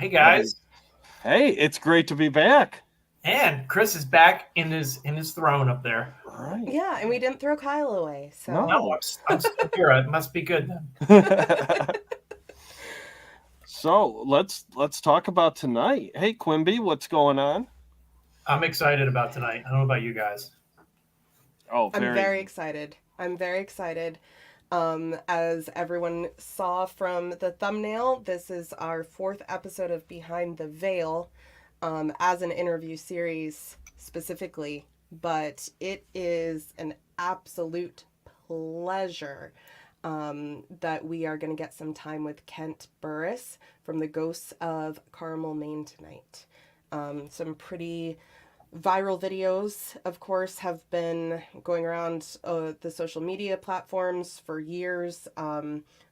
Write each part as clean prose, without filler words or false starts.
Hey guys, Hey, it's great to be back. and Chris is back in his throne up there. All right. Yeah, and we didn't throw Kyle away, No, so. No. I'm still here. It must be good then. So let's talk about tonight. Hey Quimby, what's going on? I'm excited about tonight. I don't know about you guys. Oh, I'm very. very excited. I'm very excited. As everyone saw from the thumbnail, this is our fourth episode of Behind the Veil, as an interview series specifically, but it is an absolute pleasure that we are going to get some time with Kent Burris from the Ghosts of Carmel, Maine tonight. Some pretty viral videos, of course, have been going around the social media platforms for years.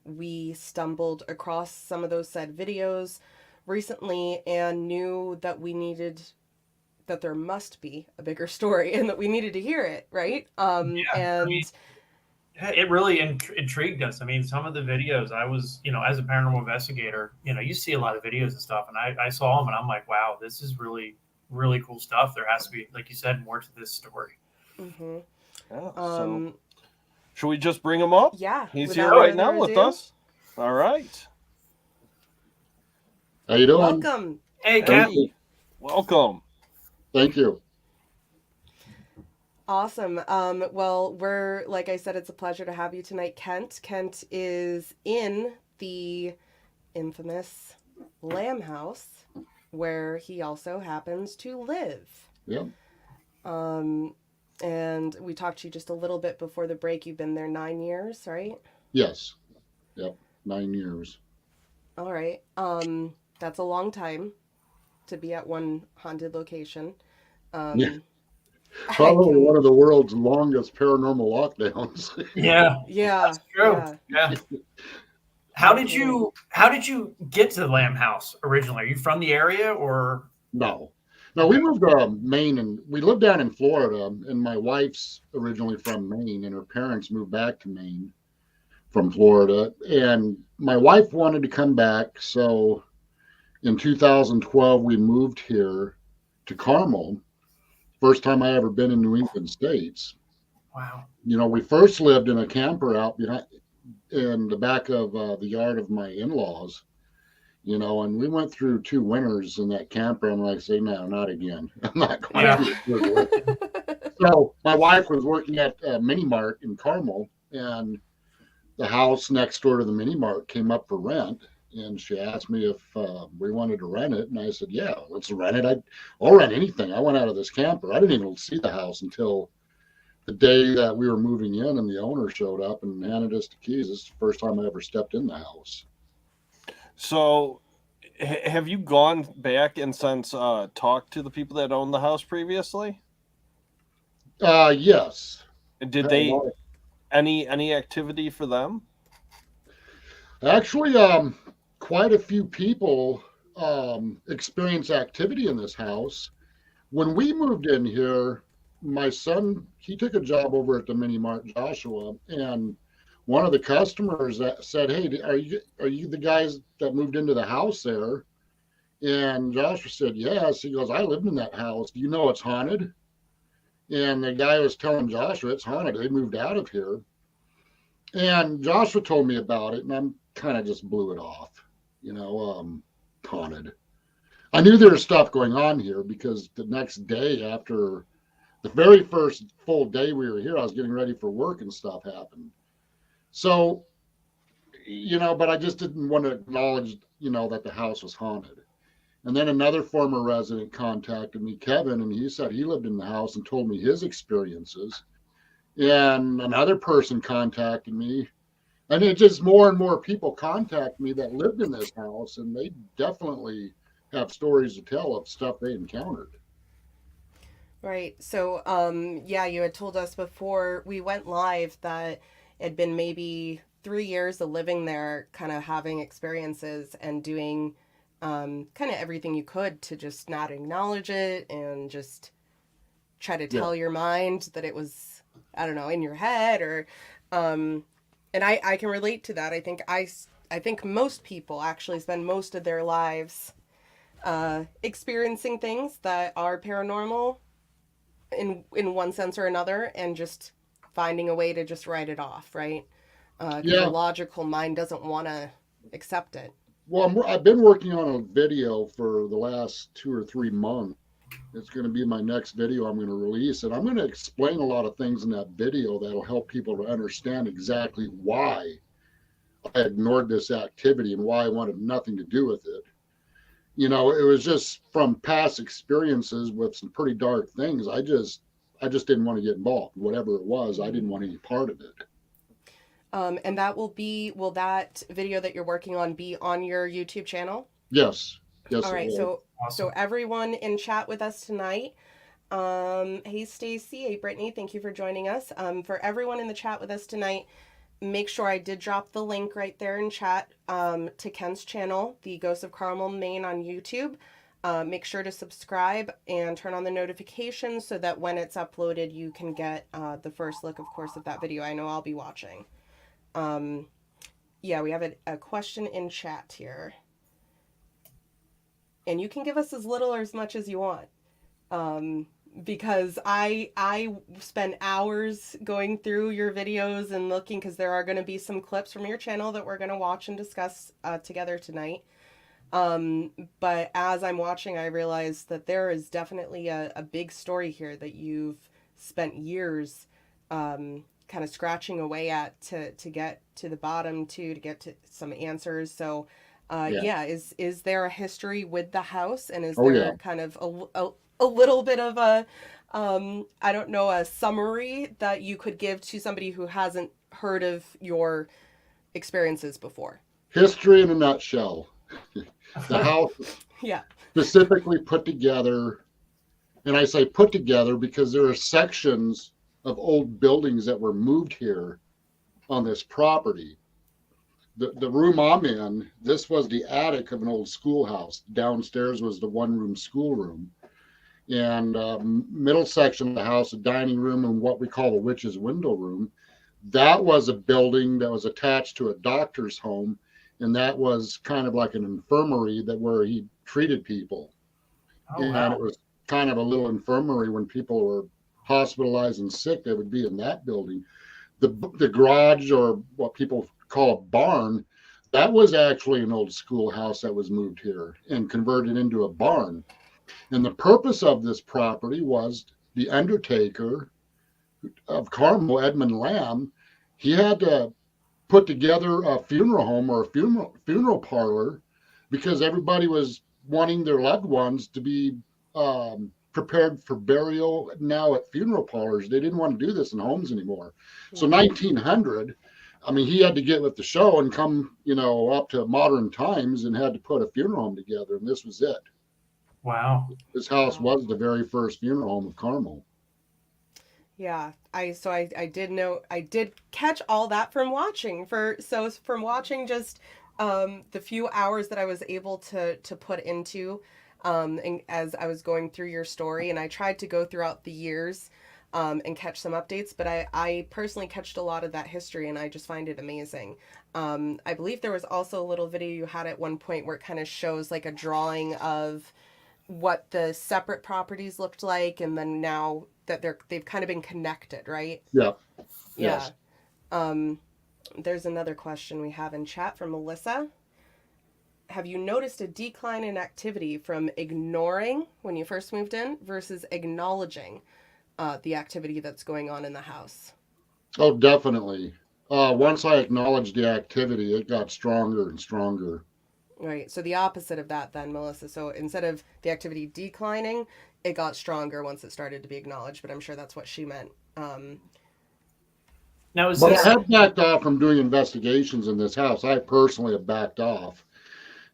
We stumbled across some of those said videos recently and knew that we needed that there must be a bigger story and that we needed to hear it, right? Yeah, I mean, And it really intrigued us. I mean, some of the videos I was, as a paranormal investigator, you see a lot of videos and stuff, and I saw them, and I'm like, wow, this is really, really cool stuff. There has to be, like you said, more to this story. mhm. Yeah, so um, should we just bring him up? yeah, He's here without Do it. right further now with ado, us. All right. How you doing? welcome. Hey, Thank Ken. you. Hey, welcome. Thank you. Awesome. Well, we're, like I said, it's a pleasure to have you tonight, Kent. Kent is in the infamous Lamb House, where he also happens to live. Yeah. Um, and we talked to you just a little bit before the break. You've been there 9 years, right? Yes. Yep. 9 years. All right. That's a long time to be at one haunted location. Yeah. Um, I Probably can, one of the world's longest paranormal lockdowns. Yeah, yeah, that's true. yeah, Yeah. How no did kidding. you get to the Lamb House originally? Are you from the area or? No. No, we Okay. moved to Maine and we lived down in Florida. And my wife's originally from Maine, and her parents moved back to Maine from Florida. And my wife wanted to come back. So in 2012, we moved here to Carmel. First time I ever been in New England states. Wow. We first lived in a camper out behind in the back of the yard of my in-laws, and we went through 2 winters in that camper. I'm like, say, no, not again. I'm not going Yeah. through a third winter. So my wife was working at a mini mart in Carmel, and the house next door to the mini mart came up for rent. And she asked me if we wanted to rent it, and I said, "Yeah, let's rent it. I'll rent anything." I went out of this camper. I didn't even see the house until the day that we were moving in, and the owner showed up and handed us the keys. This is the first time I ever stepped in the house. So have you gone back and since talked to the people that owned the house previously? Yes. Did Had a they lot of- any activity for them? Actually, quite a few people experience activity in this house. When we moved in here, my son, he took a job over at the Mini Mart Joshua, and one of the customers that said, "Hey, are you the guys that moved into the house there?" And Joshua said, "Yes." He goes, "I lived in that house. Do you know it's haunted?" And the guy was telling Joshua it's haunted. They moved out of here. And Joshua told me about it, and I'm kind of just blew it off, haunted. I knew there was stuff going on here because the next day after the very first full day we were here, I was getting ready for work and stuff happened. So, but I just didn't want to acknowledge, that the house was haunted. And then another former resident contacted me, Kevin, and he said he lived in the house and told me his experiences. And another person contacted me, and it just more and more people contact me that lived in this house, and they definitely have stories to tell of stuff they encountered. Right. So, yeah, you had told us before we went live that it had been maybe 3 years of living there, kind of having experiences and doing kind of everything you could to just not acknowledge it and just try to Yeah, tell your mind that it was, I don't know, in your head or, um, and I can relate to that. I think most people actually spend most of their lives experiencing things that are paranormal in one sense or another, and just finding a way to just write it off, right? Because the Yeah. logical mind doesn't want to accept it. Well, I've been working on a video for the last 2 or 3 months. It's going to be my next video I'm going to release, and I'm going to explain a lot of things in that video that'll help people to understand exactly why I ignored this activity and why I wanted nothing to do with it. You know, it was just from past experiences with some pretty dark things. I just didn't want to get involved. Whatever it was, I didn't want any part of it. And will that video that you're working on be on your YouTube channel? Yes. Yes. All right. It will. So everyone in chat with us tonight, hey Stacy, hey Brittany, thank you for joining us. For everyone in the chat with us tonight, make sure I did drop the link right there in chat to Ken's channel, the Ghosts of Carmel Maine on YouTube. Make sure to subscribe and turn on the notifications so that when it's uploaded, you can get the first look, of course, of that video. I know I'll be watching. Yeah, we have a question in chat here. And you can give us as little or as much as you want. Because I spend hours going through your videos and looking, because there are going to be some clips from your channel that we're going to watch and discuss together tonight. But as I'm watching, I realize that there is definitely a big story here that you've spent years kind of scratching away at to get to the bottom to get to some answers. So yeah, is there a history with the house, and is there kind of a little bit of a I don't know, a summary that you could give to somebody who hasn't heard of your experiences before? History in a nutshell. The house Yeah. specifically put together, and I say put together because there are sections of old buildings that were moved here on this property. The room I'm in, this was the attic of an old schoolhouse. Downstairs was the one-room schoolroom. And middle section of the house, a dining room and what we call a witch's window room. That was a building that was attached to a doctor's home, and that was kind of like an infirmary where he treated people. Oh, and wow. It was kind of a little infirmary. When people were hospitalized and sick, they would be in that building. The garage, or what people call a barn, that was actually an old schoolhouse that was moved here and converted into a barn. And the purpose of this property was the undertaker of Carmel, Edmund Lamb, he had to put together a funeral home or a funeral parlor because everybody was wanting their loved ones to be prepared for burial now at funeral parlors. They didn't want to do this in homes anymore. So 1900, I mean, he had to get with the show and come, up to modern times, and had to put a funeral home together. And this was it. Wow. This house was the very first funeral home of Carmel. Yeah, I did catch all that from watching just the few hours that I was able to put into and as I was going through your story, and I tried to go throughout the years and catch some updates, but I personally catched a lot of that history, and I just find it amazing. I believe there was also a little video you had at one point where it kind of shows like a drawing of what the separate properties looked like, and then now that they've kind of been connected, right? Yeah. Yeah. There's another question we have in chat from Melissa. Have you noticed a decline in activity from ignoring when you first moved in versus acknowledging the activity that's going on in the house? Oh, definitely. Once I acknowledged the activity, it got stronger and stronger. Right. So the opposite of that then, Melissa. So instead of the activity declining, it got stronger once it started to be acknowledged, but I'm sure that's what she meant. Now, is But this I have backed off from doing investigations in this house. I personally have backed off.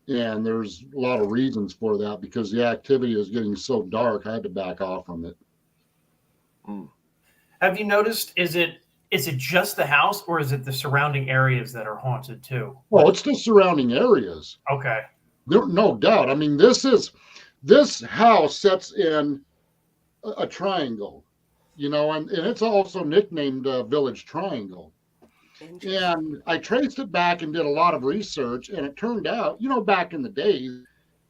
And there's a lot of reasons for that, because the activity is getting so dark, I had to back off from it. Have you noticed, is it just the house, or is it the surrounding areas that are haunted too? Well, it's the surrounding areas. Okay. There, no doubt. I mean, this house sits in a triangle, and it's also nicknamed Village Triangle. And I traced it back and did a lot of research, and it turned out, back in the days,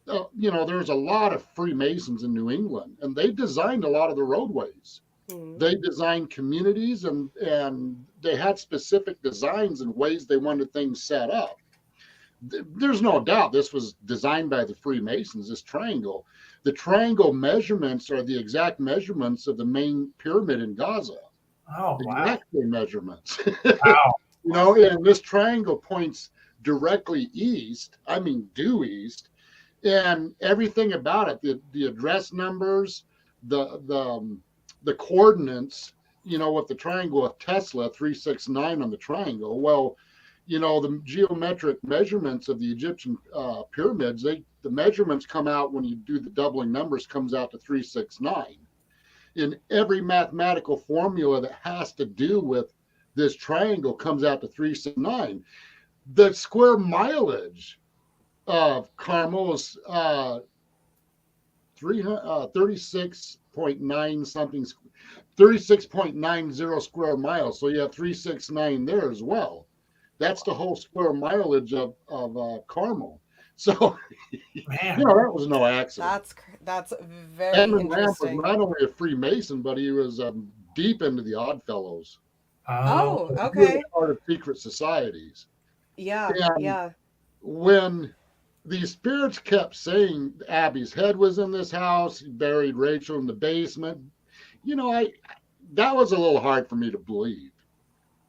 there's a lot of Freemasons in New England, and they designed a lot of the roadways. Mhm. They designed communities, and they had specific designs and ways they wanted things set up. There's no doubt this was designed by the Freemasons, this triangle. The triangle measurements are the exact measurements of the main pyramid in Gaza. Oh, wow. Exact same measurements. Wow. And this triangle points directly east, I mean due east, and everything about it, the address numbers, the coordinates, with the triangle of Tesla 369 on the triangle. Well, the geometric measurements of the Egyptian pyramids, the measurements come out when you do the doubling numbers, comes out to 369. In every mathematical formula that has to do with this triangle comes out to 369. The square mileage of Carmel is 36.9 something, 36.90 square miles. So you have 369 there as well. That's the whole square mileage of Carmel. So, Man. that was no accident. That's very Edmund Lamb was interesting. not only a Freemason, but he was deep into the Oddfellows. Oh, He was okay. part of secret societies. Yeah, And yeah. when these spirits kept saying Abby's head was in this house, he buried Rachel in the basement, that was a little hard for me to believe.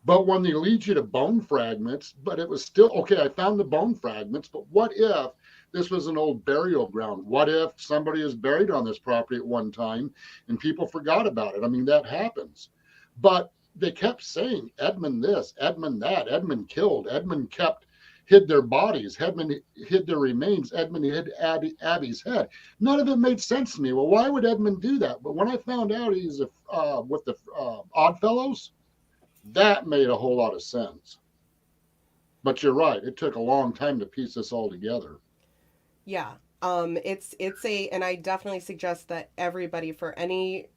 But when they lead you to bone fragments, but it was still okay. I found the bone fragments, but what if this was an old burial ground? What if somebody is buried on this property at one time and people forgot about it? I mean, that happens. But they kept saying Edmund this, Edmund that, Edmund killed, Edmund hid their bodies, Edmund hid their remains, Edmund hid Abby's head. None of it made sense to me. Well, why would Edmund do that? But when I found out he's with the Oddfellows, that made a whole lot of sense. But you're right, it took a long time to piece this all together. Yeah. It's and I definitely suggest that everybody, for any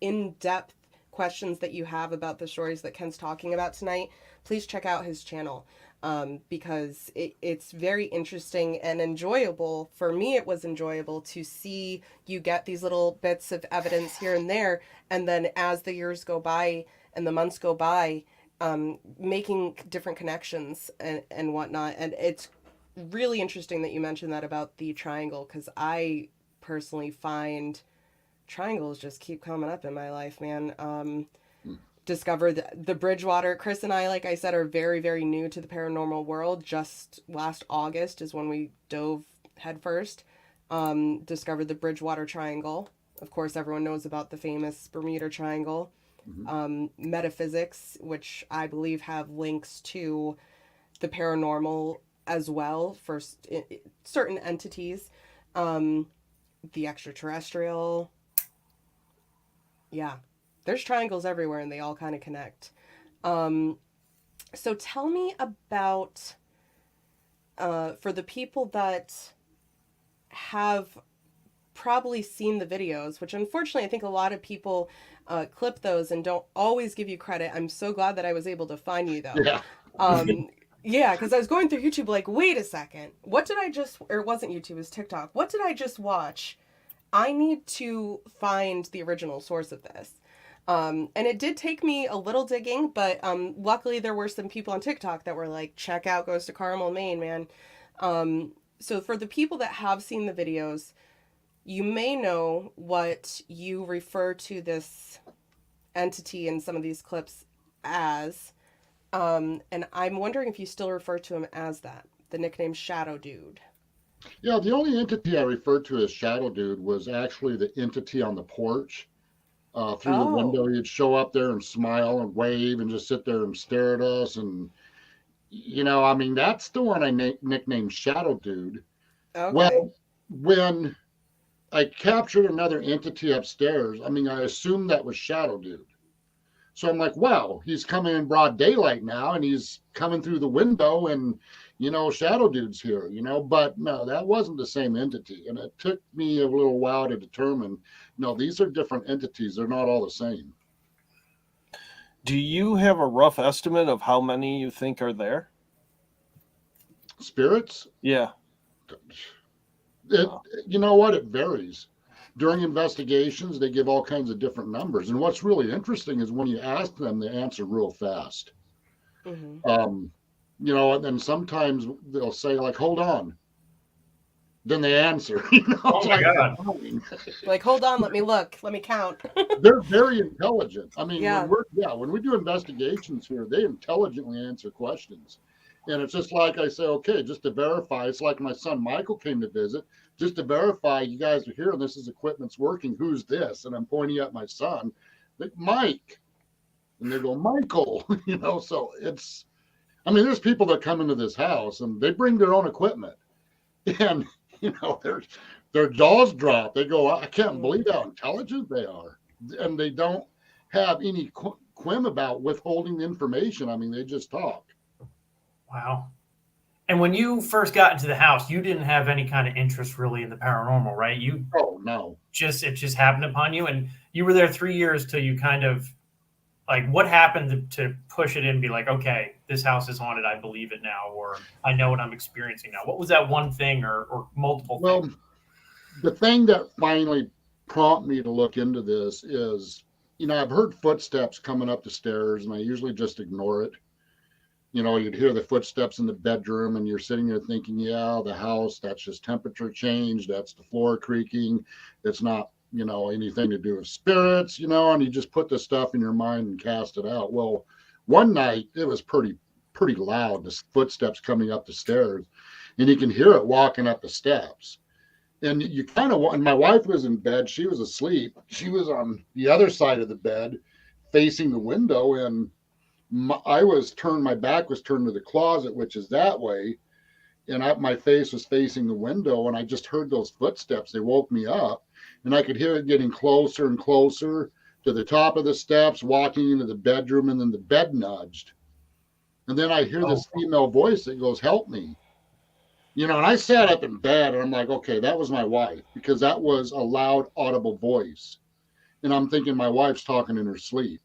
in-depth questions that you have about the stories that Ken's talking about tonight, please check out his channel. Because it's very interesting and enjoyable. For me, it was enjoyable to see you get these little bits of evidence here and there, and then as the years go by and the months go by, making different connections and whatnot. And it's really interesting that you mentioned that about the triangle, because I personally find triangles just keep coming up in my life, man. Discovered the Bridgewater. Chris and I, like I said, are very, very new to the paranormal world. Just last August is when we dove headfirst. Discovered the Bridgewater Triangle. Of course, everyone knows about the famous Bermuda Triangle. Metaphysics, which I believe have links to the paranormal as well for certain entities. The extraterrestrial. Yeah. There's triangles everywhere and they all kind of connect. So tell me about, for the people that have probably seen the videos, which unfortunately I think a lot of people clip those and don't always give you credit. I'm so glad that I was able to find you though. Yeah. Yeah, because I was going through YouTube like, wait a second, what did I just, or it wasn't YouTube, it was TikTok. What did I just watch? I need to find the original source of this. And it did take me a little digging, but luckily there were some people on TikTok that were like, check out Ghost of Carmel, Maine, man. So for the people that have seen the videos, you may know what you refer to this entity in some of these clips as. And I'm wondering if you still refer to him as that, the nickname Shadow Dude. Yeah, the only entity I referred to as Shadow Dude was actually the entity on the porch. Through the window, he'd show up there and smile and wave and just sit there and stare at us. And, I mean, that's the one I nicknamed Shadow Dude. Okay. Well, when I captured another entity upstairs, I mean, I assumed that was Shadow Dude. So I'm like, wow, he's coming in broad daylight now and he's coming through the window and, Shadow Dude's here, but no, that wasn't the same entity. And it took me a little while to determine, no, these are different entities. They're not all the same. Do you have a rough estimate of how many you think are there? Spirits? Yeah. It, you know what? It varies. During investigations, they give all kinds of different numbers. And what's really interesting is when you ask them, they answer real fast. Mm-hmm. You know, and then sometimes they'll say, like, hold on. Then they answer. You know, Oh my God. Like, hold on, let me look, let me count. They're very intelligent. I mean, Yeah. when we do investigations here, they intelligently answer questions. And it's just like I say, okay, just to verify, it's like my son Michael came to visit, just to verify you guys are here and this is equipment's working. Who's this? And I'm pointing at my son, like, Mike. And they go, Michael, you know, so it's, I mean, there's people that come into this house and they bring their own equipment. And, you know, their jaws drop. They go, I can't believe how intelligent they are. And they don't have any quim about withholding the information. I mean, they just talk. Wow. And when you first got into the house, you didn't have any kind of interest really in the paranormal, right? Oh, no. It just happened upon you. And you were there 3 years till you kind of, like, what happened to push it in and be like, okay, this house is haunted. I believe it now, or I know what I'm experiencing now. What was that one thing or multiple Well, things? the thing that finally prompted me to look into this is, you know, I've heard footsteps coming up the stairs and I usually just ignore it. You know, you'd hear the footsteps in the bedroom and you're sitting there thinking, yeah, the house, that's just temperature change. That's the floor creaking. It's not, you know, anything to do with spirits, you know, and you just put the stuff in your mind and cast it out. Well, one night it was pretty loud, the footsteps coming up the stairs, and you can hear it walking up the steps. And you kind of, and my wife was in bed. She was asleep. She was on the other side of the bed facing the window. And my back was turned to the closet, which is that way. And my face was facing the window. And I just heard those footsteps. They woke me up and I could hear it getting closer and closer to the top of the steps, walking into the bedroom. And then the bed nudged. And then I hear this female voice that goes, help me. You know, and I sat up in bed and I'm like, okay, that was my wife, because that was a loud, audible voice. And I'm thinking my wife's talking in her sleep.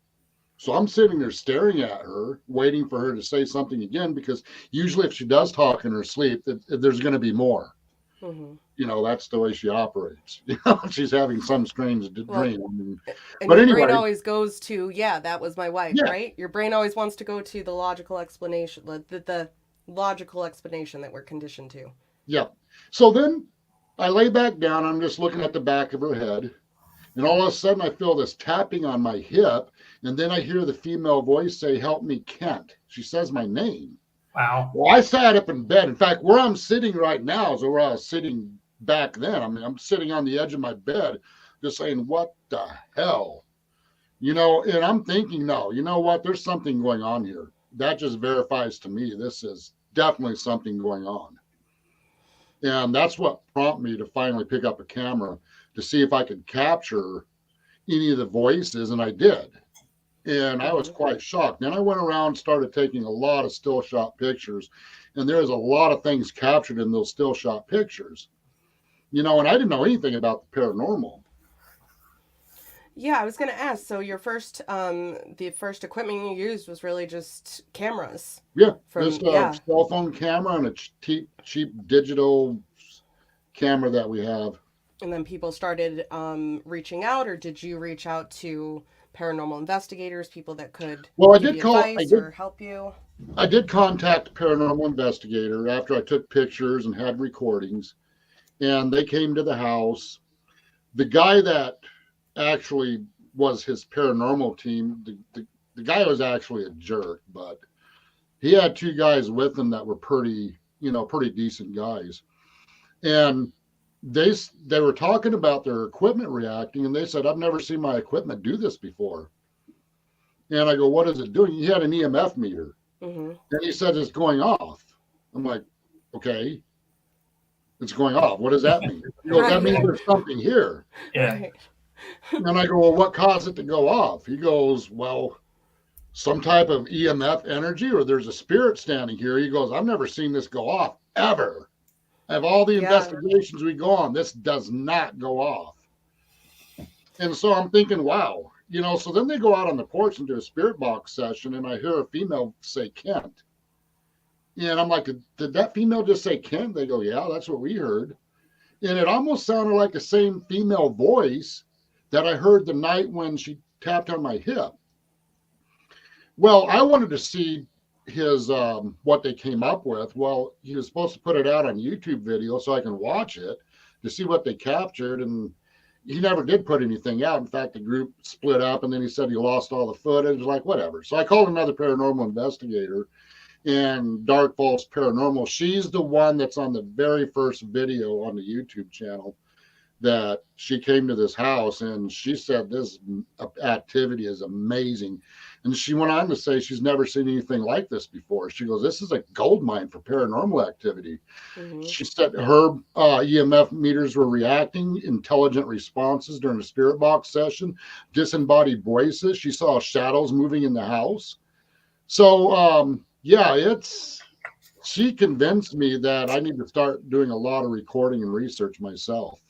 So I'm sitting there staring at her, waiting for her to say something again, because usually if she does talk in her sleep, there's going to be more. Mm-hmm. You know, that's the way she operates. You know, she's having some strange dream. And but your anyway, brain always goes to, yeah, that was my wife, Yeah. right? Your brain always wants to go to the logical explanation, the logical explanation that we're conditioned to. Yeah. So then I lay back down. I'm just looking at the back of her head. And all of a sudden I feel this tapping on my hip. And then I hear the female voice say, help me, Kent. She says my name. Wow. Well, I sat up in bed. In fact, where I'm sitting right now is where I was sitting back then. I mean, I'm sitting on the edge of my bed just saying, what the hell? You know, and I'm thinking, no, you know what? There's something going on here. That just verifies to me this is definitely something going on. And that's what prompted me to finally pick up a camera to see if I could capture any of the voices, and I did. And I was quite shocked. Then I went around and started taking a lot of still shot pictures, and there's a lot of things captured in those still shot pictures. You know, and I didn't know anything about the paranormal. Yeah, I was going to ask. So your first, the first equipment you used was really just cameras. Yeah, From- just a yeah. cell phone camera and a cheap digital camera that we have. And then people started reaching out, or did you reach out to paranormal investigators, people that could Well, I give did you call. advice or help you? I did contact a paranormal investigator after I took pictures and had recordings, and they came to the house. The guy that actually was his paranormal team, the guy was actually a jerk, but he had two guys with him that were pretty decent guys. And they were talking about their equipment reacting, and they said, I've never seen my equipment do this before. And I go, what is it doing? He had an EMF meter. Mm-hmm. And he said, it's going off. I'm like, okay, it's going off. What does that mean? He goes, that means there's something here. Yeah. Right. And I go, well, what caused it to go off? He goes, well, some type of EMF energy, or there's a spirit standing here. He goes, I've never seen this go off ever. Of all the investigations we go on, this does not go off. And so I'm thinking, wow, you know, so then they go out on the porch and do a spirit box session, and I hear a female say Kent. And I'm like, did that female just say Kent? They go, yeah, that's what we heard. and it almost sounded like the same female voice that I heard the night when she tapped on my hip. Well, I wanted to see his what they came up with. Well, he was supposed to put it out on YouTube video so I can watch it to see what they captured, and he never did put anything out. In fact, the group split up, and then he said he lost all the footage. Like, whatever. So I called another paranormal investigator, and Dark Falls Paranormal. She's the one that's on the very first video on the YouTube channel, that she came to this house, and she said this activity is amazing. And she went on to say she's never seen anything like this before. She goes, this is a gold mine for paranormal activity. Mm-hmm. She said her EMF meters were reacting, intelligent responses during the spirit box session, disembodied voices. She saw shadows moving in the house. So, yeah, she convinced me that I need to start doing a lot of recording and research myself.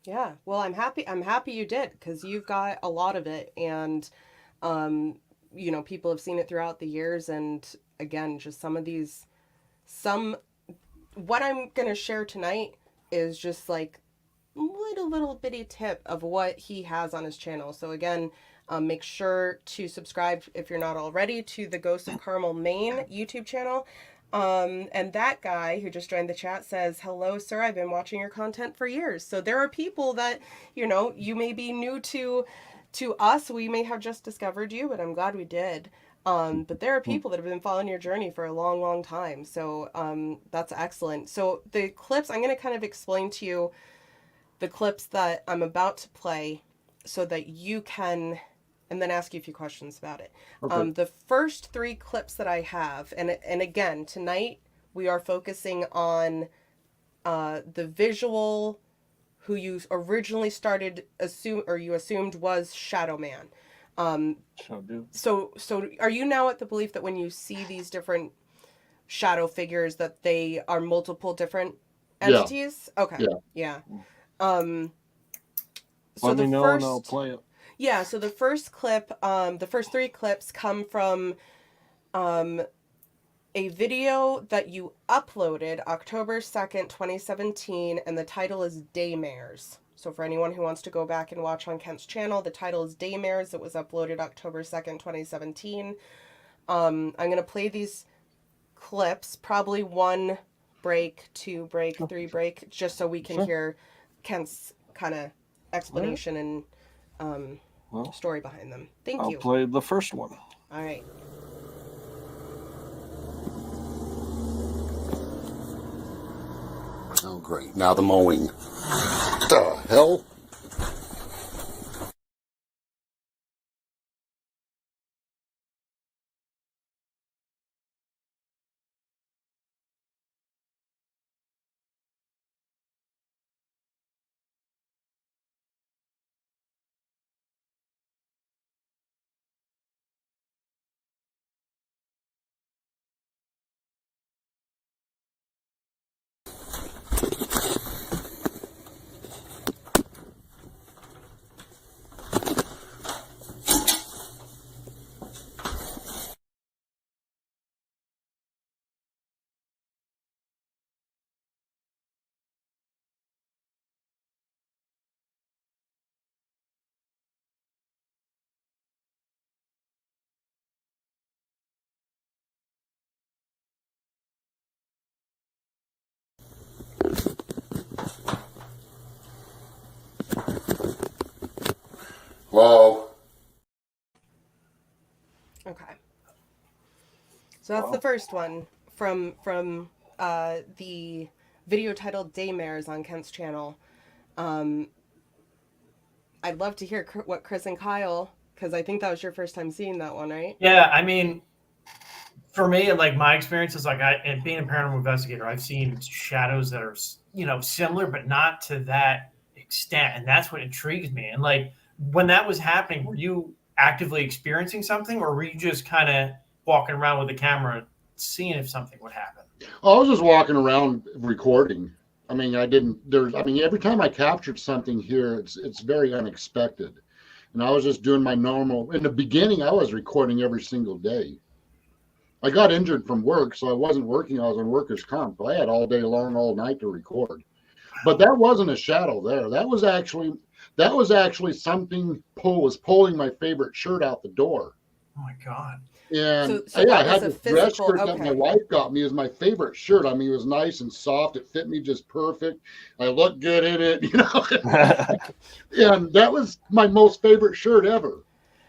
Yeah, well, I'm happy you did, because you've got a lot of it, and people have seen it throughout the years, and again, just what I'm going to share tonight is just like little bitty tip of what he has on his channel. So again, make sure to subscribe if you're not already to the Ghost of Carmel Maine YouTube channel. And that guy who just joined the chat says, hello, sir, I've been watching your content for years. So there are people that, you may be new to us. We may have just discovered you, but I'm glad we did. But there are people that have been following your journey for a long, long time. So that's excellent. So the clips, I'm going to kind of explain to you the clips that I'm about to play so that you can, and then ask you a few questions about it. Okay. The first 3 clips that I have, and again, tonight we are focusing on the visual who you originally assumed was Shadow Man. So are you now at the belief that when you see these different shadow figures that they are multiple different entities? Yeah. Okay. Yeah. So Let me know and I'll play it. Yeah, so the first clip, the first 3 clips come from a video that you uploaded October 2nd, 2017, and the title is Daymares. So for anyone who wants to go back and watch on Kent's channel, the title is Daymares. It was uploaded October 2nd, 2017. I'm going to play these clips, probably 1 break, 2 break, 3 break, just so we can hear Kent's kind of explanation and story behind them. Thank you. I'll play the first one. All right. Oh, great. Now the mowing. What the hell? Whoa. Okay. So that's the first one from the video titled Daymares on Kent's channel. I'd love to hear what Chris and Kyle, because I think that was your first time seeing that one, right? Yeah, I mean, for me, like my experience is like and being a paranormal investigator, I've seen shadows that are similar, but not to that extent, and that's what intrigues me. And like when that was happening, were you actively experiencing something, or were you just kind of walking around with the camera, seeing if something would happen? I was just walking around recording. I mean, every time I captured something here, it's very unexpected. And I was just doing my normal. In the beginning, I was recording every single day. I got injured from work, so I wasn't working. I was on workers' comp. I had all day long, all night to record. But that wasn't a shadow there. That was actually something was pulling my favorite shirt out the door. Oh my God. And So yeah, I that had was the a dress physical. shirt that my Okay. wife got me. Is my favorite shirt. I mean, it was nice and soft. It fit me just perfect. I looked good in it, you know. And that was my most favorite shirt ever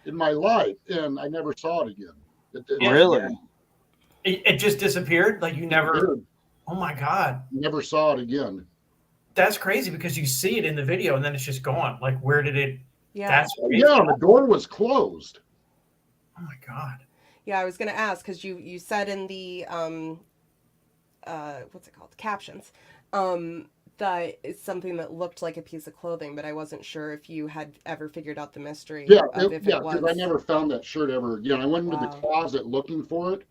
in my life. And I never saw it again. Yeah. Really? It just disappeared. Like you never. Disappeared. Oh my God. Never saw it again. That's crazy because you see it in the video and then it's just gone. Like where did it? Yeah. That's crazy. Yeah, the door was closed. Oh my God. Yeah, I was gonna ask because you said in the what's it called, captions, that it's something that looked like a piece of clothing, but I wasn't sure if you had ever figured out the mystery Yeah, of if it was. because I never found that shirt ever again. I went into the Wow. closet looking for it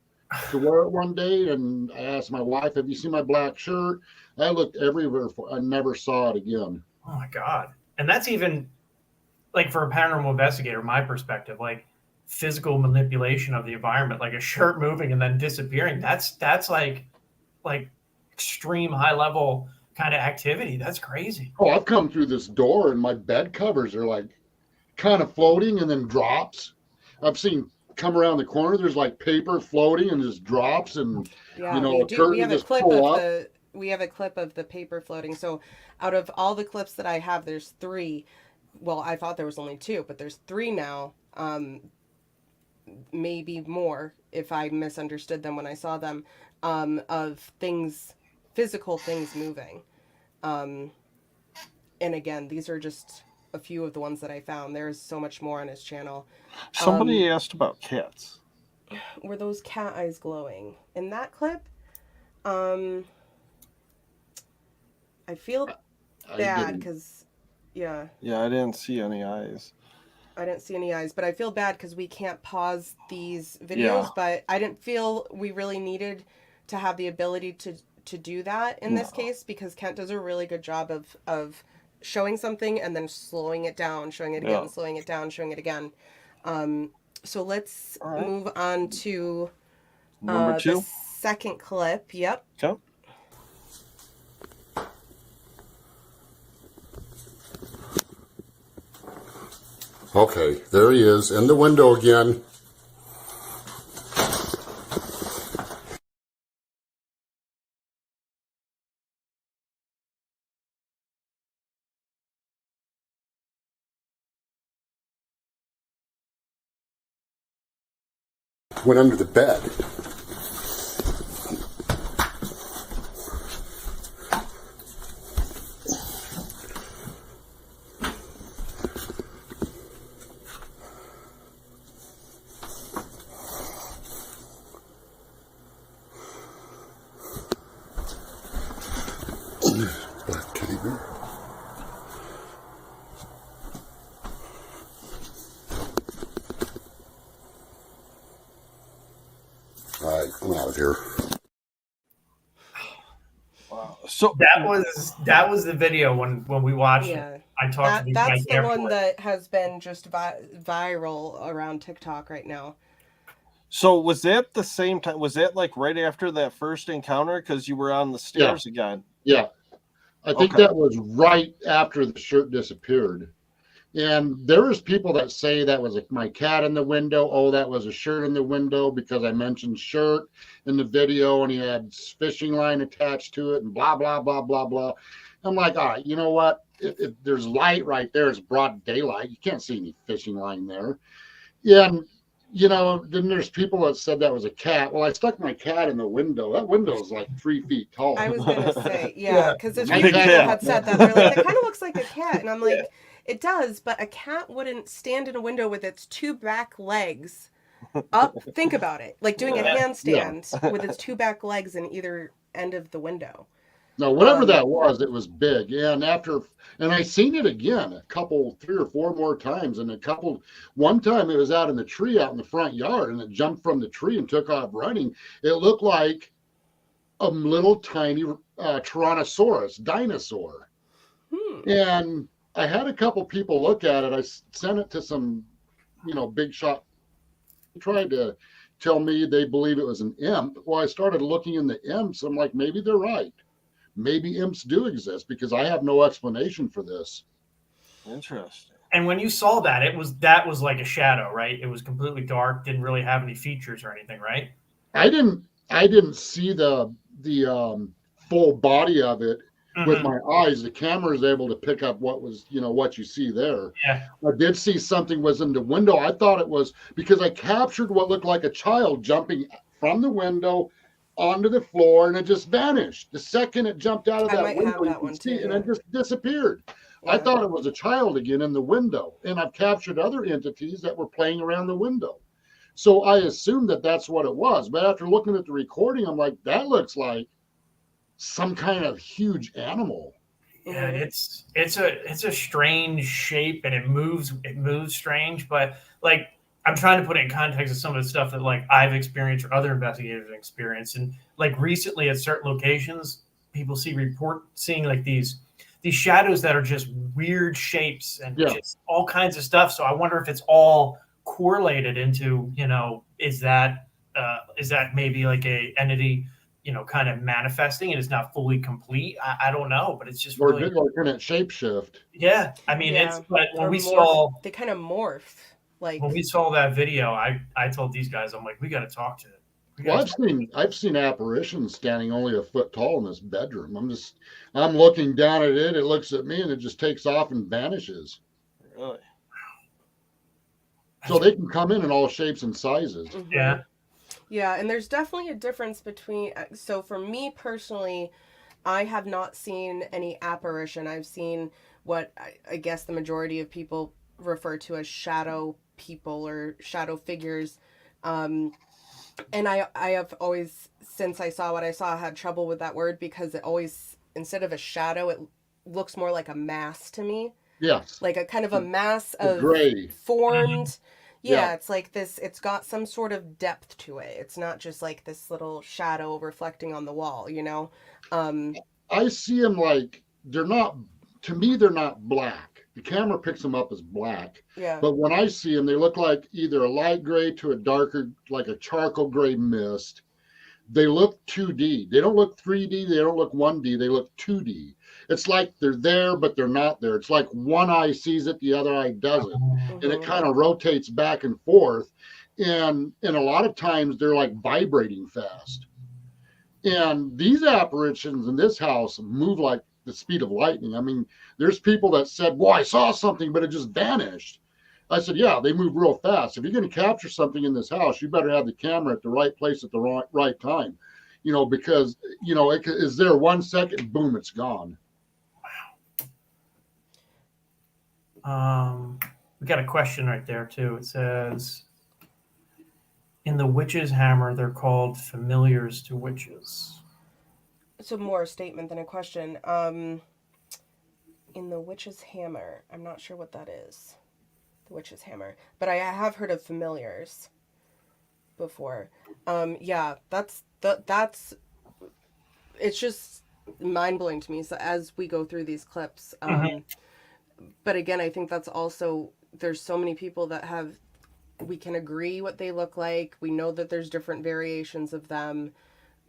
to wear it one day, and I asked my wife, "Have you seen my black shirt?" I looked everywhere I never saw it again. Oh my God. And that's even like for a paranormal investigator, my perspective, like physical manipulation of the environment, like a shirt moving and then disappearing. That's like extreme high level kind of activity. That's crazy. Oh, I've come through this door, and my bed covers are like kind of floating and then drops. I've seen come around the corner. There's like paper floating and just drops, and Yeah, you know, we a do. curtain We have a just clip pull of up. we have a clip of the paper floating. So, out of all the clips that I have, there's 3. Well, I thought there was only 2, but there's 3 now. Maybe more if I misunderstood them when I saw them. Of things, physical things moving. And again, these are just a few of the ones that I found. There's so much more on his channel. Somebody asked about cats. Were those cat eyes glowing in that clip? I feel I bad didn't- because, yeah, Yeah, I didn't see any eyes. I didn't see any eyes, but I feel bad because we can't pause these videos. Yeah. But I didn't feel we really needed to have the ability to do that in this No. case, because Kent does a really good job of showing something and then slowing it down, showing it again, Yeah. slowing it down, showing it again. So let's All right. move on to Number 2. the second clip. Yep. Okay. Okay, there he is in the window again. Went under the bed. Black teddy bear. All right, I'm out of here. Wow. So That was the video when we watched it. Yeah. I talked to these That's guys the one afterwards. that has been just viral around TikTok right now. So was that the same time? Was that like right after that first encounter? Because you were on the stairs again. Yeah, I think Okay. that was right after the shirt disappeared. And there was people that say that was my cat in the window. Oh, that was a shirt in the window because I mentioned shirt in the video and he had fishing line attached to it and blah, blah, blah, blah, blah. I'm like, all right, you know what? If there's light right there, it's broad daylight. You can't see any fishing line there. Yeah, and you know, then there's people that said that was a cat. Well, I stuck my cat in the window. That window is like 3 feet tall. I was gonna say, yeah, Yeah. because a My few people cat. had said that. They're like, it kind of looks like a cat, and I'm like, it does, but a cat wouldn't stand in a window with its 2 back legs up. Think about it, like doing a Yeah. handstand with its 2 back legs in either end of the window. No, whatever that was, it was big. Yeah, and I seen it again a couple, 3 or 4 more times, and one time it was out in the tree out in the front yard, and it jumped from the tree and took off running. It looked like a little tiny Tyrannosaurus dinosaur. And I had a couple people look at it. I sent it to some, big shot. Tried to tell me they believe it was an imp. Well, I started looking in the imps. I'm like, maybe they're right. maybe imps do exist, because I have no explanation for this. Interesting. And when you saw that, that was like a shadow, right? It was completely dark, didn't really have any features or anything, right? I didn't see the full body of it with Mhm. my eyes. The camera is able to pick up what was, what you see there. Yeah. I did see something was in the window. I thought it was because I captured what looked like a child jumping from the window onto the floor, and it just vanished. The second it jumped out of I that might window, have you that could one see, too, and yeah. it just disappeared. I Yeah. thought it was a child again in the window, and I've captured other entities that were playing around the window. So I assumed that that's what it was. But after looking at the recording, I'm like, that looks like some kind of huge animal. Yeah, Mhm. it's a strange shape, and it moves strange, but like I'm trying to put it in context of some of the stuff that like I've experienced or other investigators have experienced. And like recently at certain locations, people seeing like these shadows that are just weird shapes and Yeah. just all kinds of stuff. So I wonder if it's all correlated into, is that maybe like a entity, kind of manifesting and it's not fully complete. I don't know, but it's just Or really, did like kind of shapeshift. yeah. I mean, Yeah. but Or morph. They kind of morph. Like, when we saw that video, I told these guys, I'm like, we got to talk to it. Well, I've seen apparitions standing only a foot tall in this bedroom. I'm looking down at it. It looks at me, and it just takes off and vanishes. Really? So they can come in all shapes and sizes. mhm. Yeah. Yeah, and there's definitely a difference between. So for me personally, I have not seen any apparition. I've seen what I guess the majority of people refer to as shadow people or shadow figures. Um, and I have always, since I saw what I saw, had trouble with that word because it always, instead of a shadow, it looks more like a mass to me. Yes. Like a kind of a mass The of gray. formed. Yeah. Yeah, it's like this, it's got some sort of depth to it. It's not just like this little shadow reflecting on the wall, I see them like they're not. To me, they're not black. The camera picks them up as black, Yeah. but when I see them, they look like either a light gray to a darker, like a charcoal gray mist. They look 2D. They don't look 3D. They don't look 1D. They look 2D. It's like they're there, but they're not there. It's like one eye sees it, the other eye doesn't. And it Mhm. kind of rotates back and forth. And a lot of times they're like vibrating fast. And these apparitions in this house move like the speed of lightning. I mean, there's people that said, well, I saw something, but it just vanished. I said, yeah, they move real fast. If you're going to capture something in this house, you better have the camera at the right place at the right time, because, it is there 1 second, boom, it's gone. We got a question right there too. It says, in the witch's hammer, they're called familiars to witches. So more a statement than a question. In the witch's hammer, I'm not sure what that is. The witch's hammer, but I have heard of familiars before. Yeah, that's it's just mind blowing to me. So as we go through these clips, but again, I think that's also, there's so many people that we can agree what they look like. We know that there's different variations of them,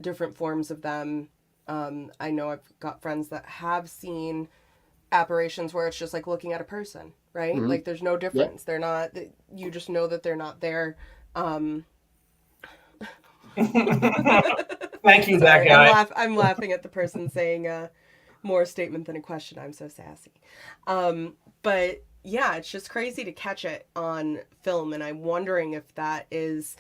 different forms of them. I know I've got friends that have seen apparitions where it's just like looking at a person, right? Mhm. Like there's no difference. They're not, you just know that they're not there. Thank you, that Sorry, guy. I'm laughing at the person saying more a statement than a question. I'm so sassy. But yeah, it's just crazy to catch it on film, and I'm wondering if that is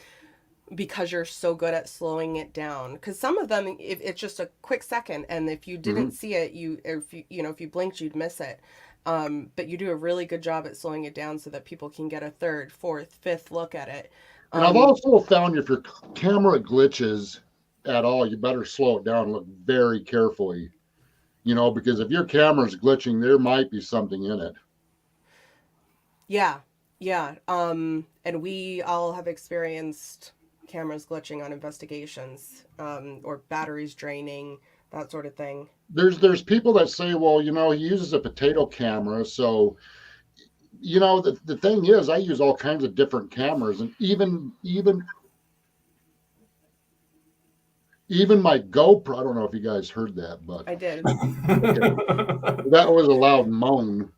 because you're so good at slowing it down. Because some of them, if it's just a quick second, and if you didn't see it, if you blinked, you'd miss it. But you do a really good job at slowing it down so that people can get a third, fourth, fifth look at it. And I've also found if your camera glitches at all, you better slow it down and look very carefully, because if your camera's glitching, there might be something in it. Yeah. And we all have experienced cameras glitching on investigations, or batteries draining, that sort of thing. There's people that say, well, he uses a potato camera, so the thing is, I use all kinds of different cameras, and even Even my GoPro, I don't know if you guys heard that, but I did. that was a loud moan.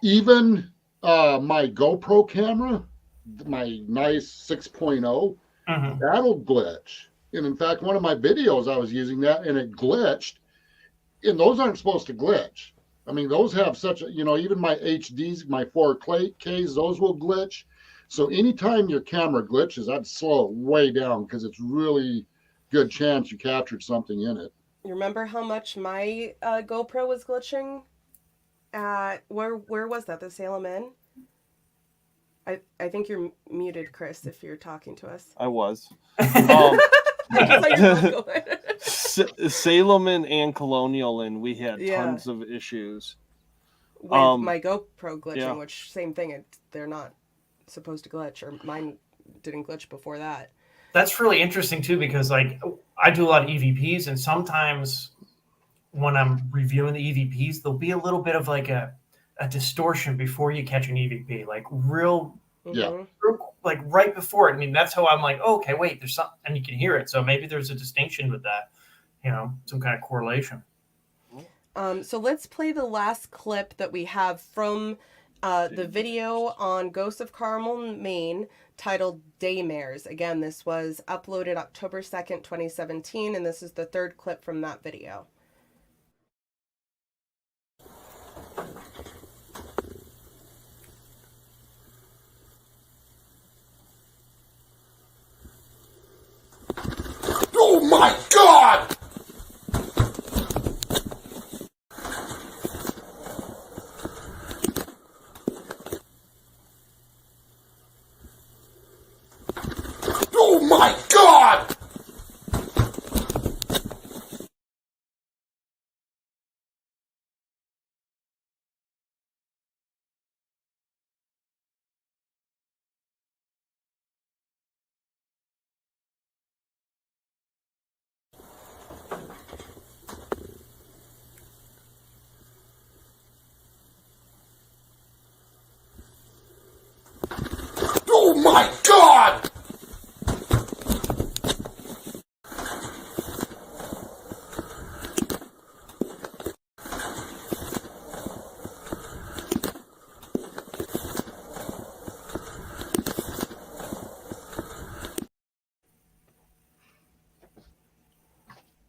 Even my GoPro camera, my nice 6.0, Mhm. that'll glitch. And in fact, one of my videos, I was using that and it glitched. And those aren't supposed to glitch. I mean, those have such a, even my HDs, my 4Ks, those will glitch. So anytime your camera glitches, I'd slow it way down because it's really good chance you captured something in it. You remember how much my GoPro was glitching? At where was that? The Salem Inn? I think you're muted, Chris, if you're talking to us. I was. I saw your mouth going. Salem and Colonial Inn, we had Yeah. tons of issues. With Um, my GoPro glitching, yeah. which same thing. They're not supposed to glitch, or mine didn't glitch before that. That's really interesting too, because like I do a lot of EVPs, and sometimes when I'm reviewing the EVPs, there'll be a little bit of like a distortion before you catch an EVP, like real, Yeah. like right before it. I mean, that's how I'm like, oh, okay, wait, there's something, and you can hear it. So maybe there's a distinction with that, some kind of correlation. So let's play the last clip that we have from the video on Ghosts of Carmel, Maine, titled Daymares. Again, this was uploaded October 2nd, 2017, and this is the third clip from that video. Oh my God! Oh my God! Oh my God!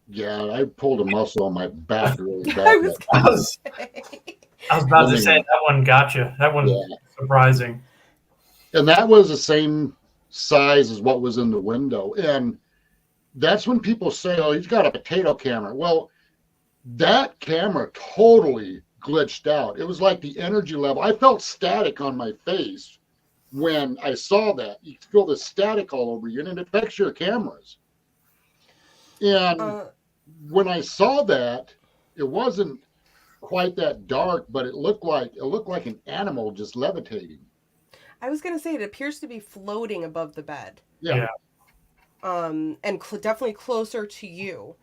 Yeah, I pulled a muscle on my back really bad. I was I gonna was, say. I was about to say that one gotcha. That one Yeah. surprising. And that was the same size as what was in the window. And that's when people say, oh, he's got a potato camera. Well, that camera totally glitched out. It was like the energy level. I felt static on my face when I saw that. You feel the static all over you, and it affects your cameras. And when I saw that, it wasn't quite that dark, but it looked like an animal just levitating. I was gonna say it appears to be floating above the bed. Yeah. And definitely closer to you.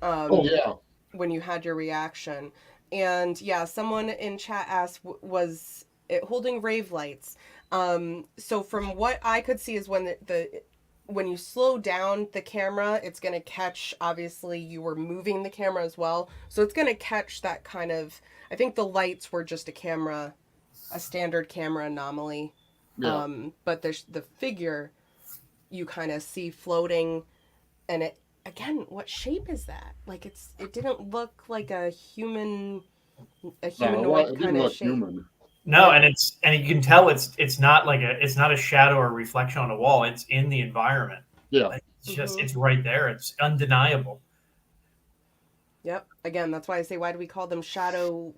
Oh yeah. When you had your reaction. And yeah, someone in chat asked, was it holding rave lights? So from what I could see is when when you slow down the camera, it's going to catch, obviously you were moving the camera as well. So it's going to catch that kind of, I think the lights were just a standard camera anomaly. Yeah. But there's the figure you kind of see floating, and it, again, what shape is that? Like it didn't look like a humanoid it kind didn't of look shape. human. No, and you can tell it's not like it's not a shadow or reflection on the wall. It's in the environment. Yeah. Like, it's just it's right there. It's undeniable. Yep. Again, that's why I say, why do we call them shadows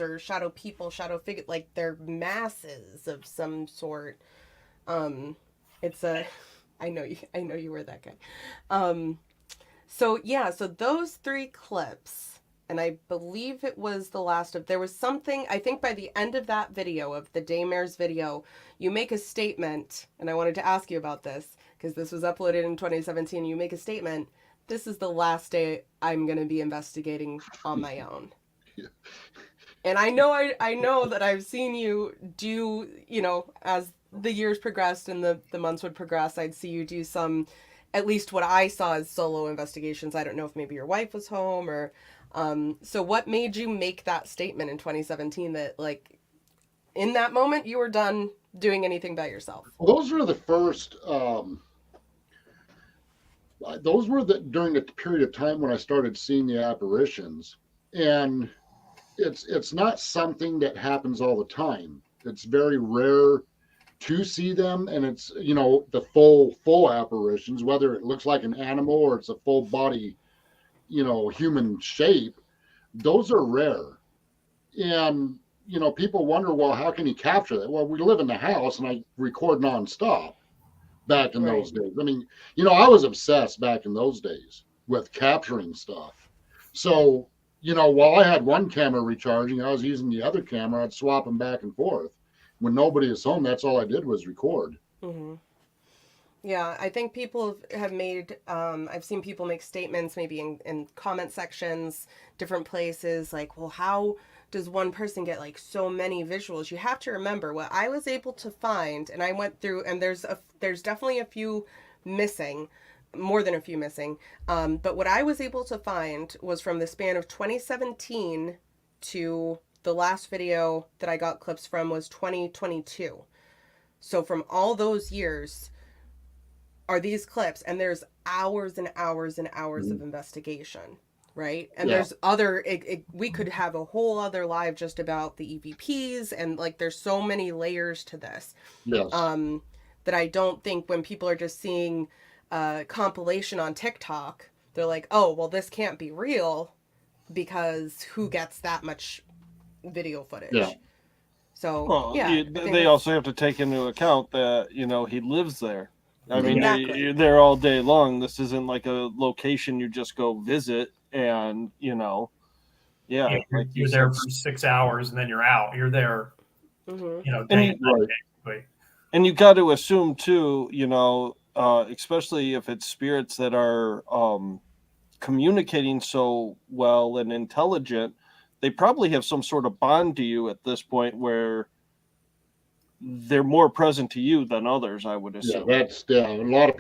or shadow people, shadow figure? Like they're masses of some sort. It's a, I know you were that guy. So yeah, so those three clips, and I believe it was the last of, there was something, I think by the end of that video, of the Daymares video, you make a statement, and I wanted to ask you about this, because this was uploaded in 2017, you make a statement, this is the last day I'm going to be investigating on my own. Yeah. And I know that I've seen you do, as the years progressed and the months would progress, I'd see you do some at least what I saw as solo investigations. I don't know if maybe your wife was home or so what made you make that statement in 2017 that like in that moment you were done doing anything by yourself? Well, those were the first. Those were during the period of time when I started seeing the apparitions, and it's not something that happens all the time. It's very rare to see them, and it's the full apparitions, whether it looks like an animal or it's a full body, human shape. Those are rare, and people wonder, well, how can he capture that? Well, we live in the house, and I record nonstop. Back in those days, I mean, I was obsessed back in those days with capturing stuff. So, while I had one camera recharging, I was using the other camera. I'd swap them back and forth. When nobody is home, that's all I did was record. Mm-hmm. Yeah, I think people have made, I've seen people make statements maybe in comment sections, different places, like, well, how does one person get like so many visuals? You have to remember what I was able to find, and I went through, and there's definitely a few missing, more than a few missing, but what I was able to find was from the span of 2017 to the last video that I got clips from was 2022. So from all those years are these clips, and there's hours and hours and hours of investigation, right? And there's other, we could have a whole other live just about the EVPs, and like there's so many layers to this. Yes. That I don't think when people are just seeing a compilation on TikTok, they're like, oh, well, this can't be real because who gets that much video footage? Yeah. So, Well, yeah. they also have to take into account that, he lives there. I mean, Exactly. you're there all day long. This isn't like a location you just go visit and, like you're you there said. for 6 hours and then you're out. You're there, Mhm. day And and night, basically. And you got to assume too, especially if it's spirits that are communicating so well and intelligent, they probably have some sort of bond to you at this point where they're more present to you than others, I would assume. A lot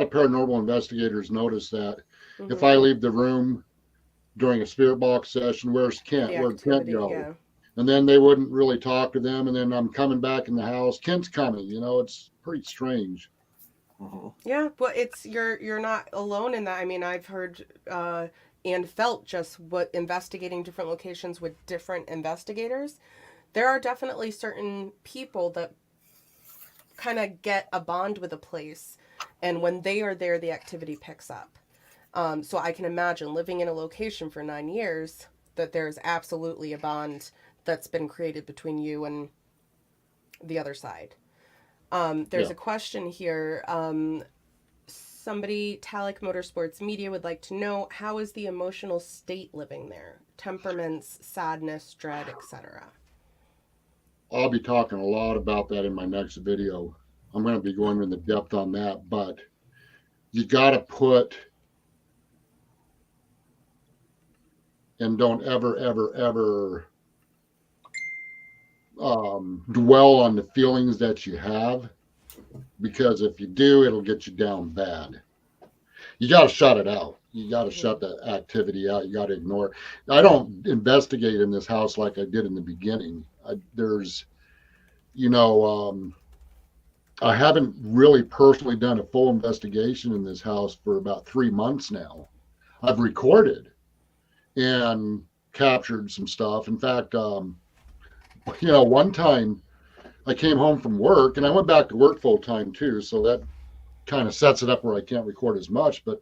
of paranormal investigators notice that if I leave the room during a spirit box session, where'd Kent go? Yeah. And then they wouldn't really talk to them, and then I'm coming back in the house, Kent's coming. It's pretty strange. Mm-hmm. Yeah, but you're not alone in that. I mean, I've heard and felt just what investigating different locations with different investigators. There are definitely certain people that kind of get a bond with a place, and when they are there, the activity picks up. So I can imagine living in a location for 9 years that there's absolutely a bond that's been created between you and the other side. There's a question here. Somebody, Talic Motorsports Media, would like to know, how is the emotional state living there? Temperaments, sadness, dread, etc. I'll be talking a lot about that in my next video. I'm going to be going into depth on that, but you got to put, and don't ever dwell on the feelings that you have, because if you do, it'll get you down bad. You got to shut it out. You got to shut that activity out. You got to ignore it. I don't investigate in this house like I did in the beginning. I haven't really personally done a full investigation in this house for about 3 months now. I've recorded and captured some stuff. In fact, one time I came home from work, and I went back to work full time too, so that kind of sets it up where I can't record as much. But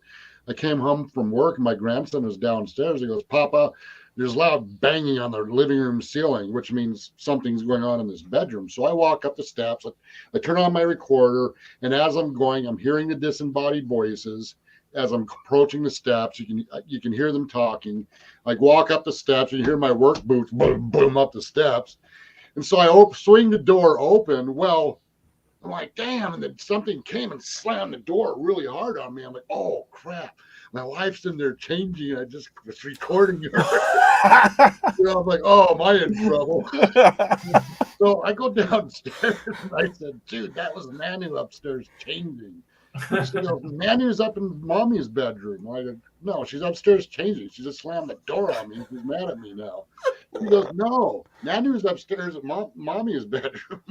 I came home from work, and my grandson was downstairs. He goes, "Papa, there's loud banging on the living room ceiling," which means something's going on in this bedroom. So I walk up the steps, I turn on my recorder, and as I'm going, I'm hearing the disembodied voices. As I'm approaching the steps, you can hear them talking. I walk up the steps, and you hear my work boots boom, boom up the steps. And so I swing the door open. Well, I'm like, damn, and then something came and slammed the door really hard on me. I'm like, oh, crap. My wife's in there changing. I just was recording her. I'm like, oh, am I in trouble? So I go downstairs, and I said, dude, that was Manu upstairs changing. She goes, Manu's up in mommy's bedroom. I go, no, she's upstairs changing. She just slammed the door on me. She's mad at me now. He goes, no, Manu's upstairs at mommy's bedroom.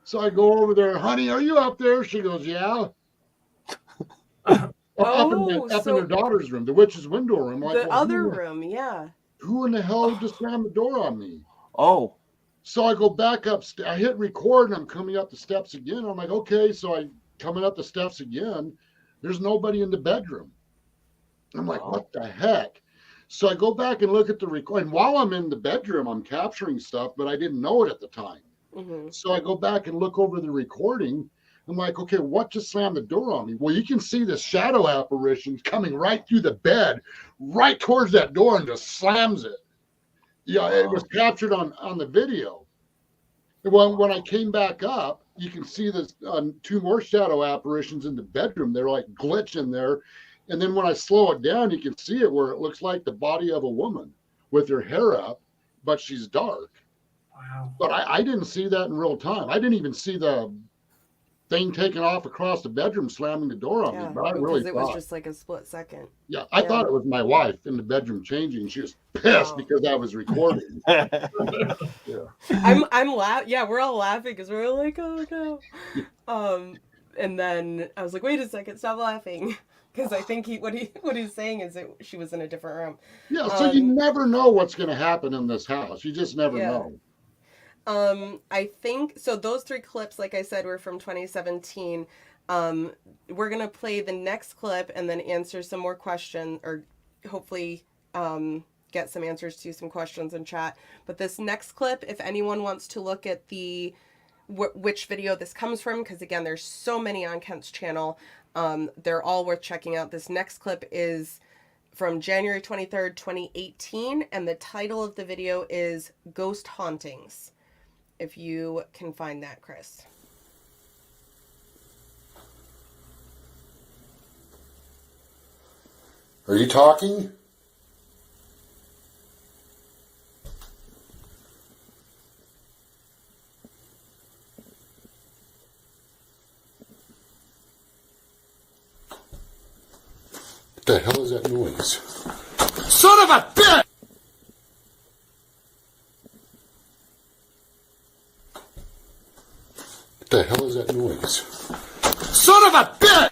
So I go over there, honey, are you up there? She goes, yeah. Up in her daughter's room, the witch's window room. Like, The other room, yeah. Who in the hell just slammed the door on me? Oh, So I go back up. I hit record and I'm coming up the steps again. I'm like, okay. So I coming up the steps again. There's nobody in the bedroom. I'm like, what the heck? So I go back and look at the record. And while I'm in the bedroom, I'm capturing stuff, but I didn't know it at the time. Mm-hmm. So I go back and look over the recording. I'm like, okay, what just slammed the door on me? Well, you can see the shadow apparition coming right through the bed, right towards that door, and just slams it. Yeah, it was captured on the video. Well, when I came back up, you can see this two more shadow apparitions in the bedroom. They're like glitching there. And then when I slow it down, you can see it where it looks like the body of a woman with her hair up, but she's dark. Wow. But I didn't see that in real time. I didn't even see the thing taking off across the bedroom, slamming the door on me. But I really because it was just like a split second. Yeah, I thought it was my wife in the bedroom changing. She was pissed because I was recording. I'm laughing. Yeah, we're all laughing because we're like, oh no. And then I was like, wait a second, stop laughing, because I think what he's saying is that she was in a different room. Yeah, so you never know what's going to happen in this house. You just never know. I think so. Those 3 clips, like I said, were from 2017. We're gonna play the next clip and then answer some more questions, or hopefully get some answers to some questions in chat. But this next clip, if anyone wants to look at the which video this comes from, because again, there's so many on Kent's channel, they're all worth checking out. This next clip is from January 23rd, 2018, and the title of the video is Ghost Hauntings. If you can find that, Chris. Are you talking? What the hell is that noise? Son of a bitch! What the hell is that noise? Son of a bitch!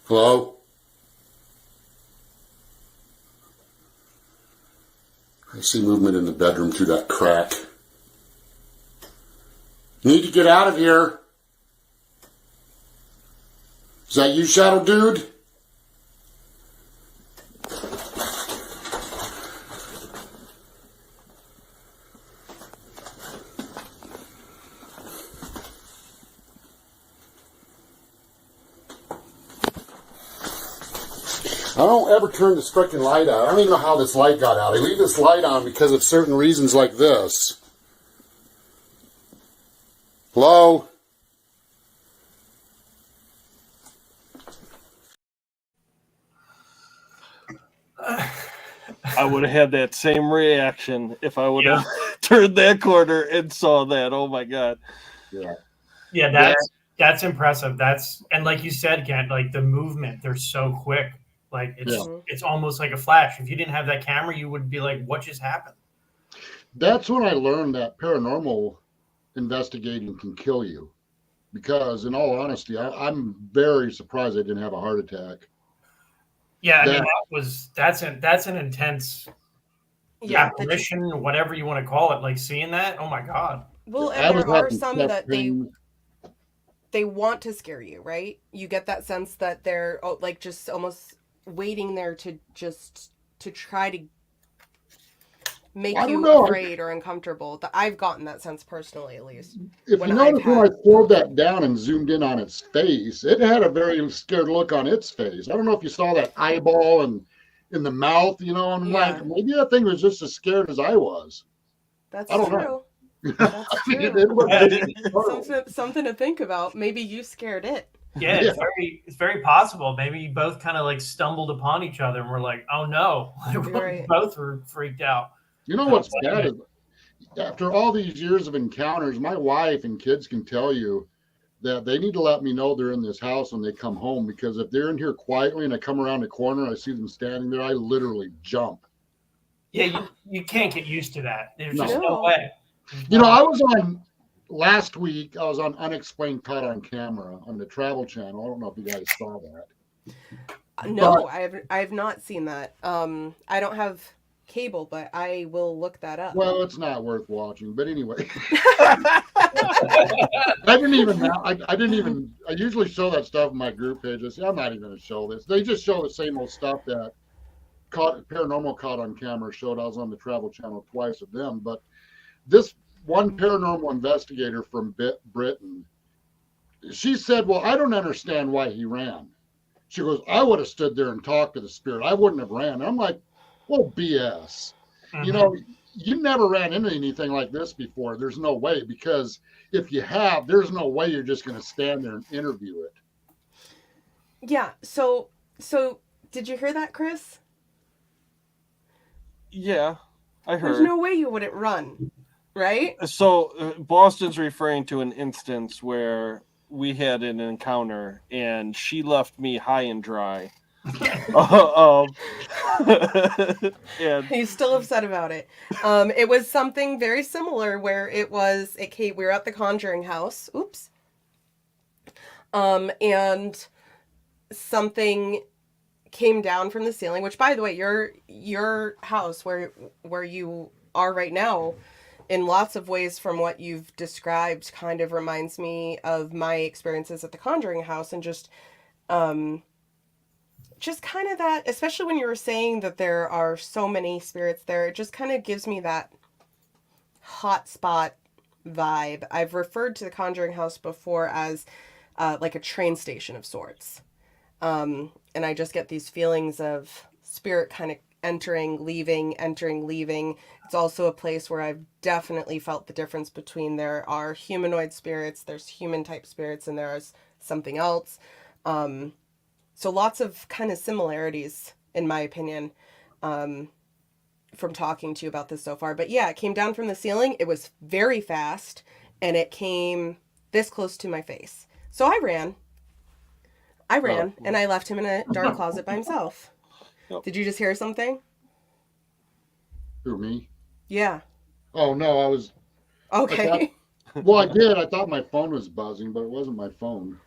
Hello? I see movement in the bedroom through that crack. Need to get out of here. Is that you, Shadow Dude? I don't ever turn this frickin' light out. I don't even know how this light got out. I leave this light on because of certain reasons like this. Hello? I would have had that same reaction if I would have turned that corner and saw that. Oh my God. Yeah, that's impressive. And like you said, Kent, like the movement, they're so quick. Like Yeah. it's almost like a flash. If you didn't have that camera, you would be like, what just happened? That's when I learned that paranormal investigating can kill you. Because, in all honesty, I'm very surprised I didn't have a heart attack. Yeah, I mean That- that's an intense Yeah. that you- apparition, whatever you want to call it. Like seeing that, oh my god. well, I and was there are having some chest that pains. they want to scare you, right? You get that sense that they're like just almost waiting there to try to make I don't you know. afraid or uncomfortable. I've gotten that sense personally, at least. If when you I've notice when I had- slowed that down and zoomed in on its face, it had a very scared look on its face. I don't know if you saw that eyeball and in the mouth, and I'm Yeah. like, maybe that thing was just as scared as I was. That's I don't true. know. That's I mean, true. it was Yeah, pretty startled. Something to think about. Maybe you scared it. Yeah, it's very possible. Maybe you both kind of like stumbled upon each other and were like, oh no. Like, Right. both were freaked out. You know what's bad is after all these years of encounters, my wife and kids can tell you that they need to let me know they're in this house when they come home, because if they're in here quietly and I come around the corner, I see them standing there, I literally jump. Yeah, you can't get used to that. There's No. just No. no way. I was on last week, I was on Unexplained Caught on Camera on the Travel Channel. I don't know if you guys saw that. No, I have not seen that. I don't have cable, but I will look that up. Well, it's not worth watching, but anyway. I usually show that stuff in my group pages. I'm not even going to show this. They just show the same old stuff that Paranormal Caught on Camera showed. I was on the Travel Channel twice with them, but this one paranormal investigator from Britain, she said, well, I don't understand why he ran. She goes, I would have stood there and talked to the spirit. I wouldn't have ran. And I'm like, well, BS. Mhm. You never ran into anything like this before. There's no way, because if you have, there's no way you're just going to stand there and interview it. Yeah. So did you hear that, Chris? Yeah, I There's heard. no way you wouldn't run, right? So Boston's referring to an instance where we had an encounter and she left me high and dry. And He's still upset about it. It was something very similar where we were at the Conjuring house. Oops. And something came down from the ceiling, which, by the way, your house where you are right now, in lots of ways from what you've described, kind of reminds me of my experiences at the Conjuring house, and just kind of that, especially when you were saying that there are so many spirits there, it just kind of gives me that hot spot vibe. I've referred to the Conjuring house before as like a train station of sorts. And I just get these feelings of spirit kind of entering, leaving. It's also a place where I've definitely felt the difference between there are humanoid spirits, there's human type spirits, and there's something else. So lots of kind of similarities, in my opinion, from talking to you about this so far. But yeah, it came down from the ceiling. It was very fast, and it came this close to my face. So I ran, and I left him in a dark closet by himself. Yep. Did you just hear something? Who, me? Yeah. Oh, no, I was. Okay. Well, I did. I thought my phone was buzzing, but it wasn't my phone.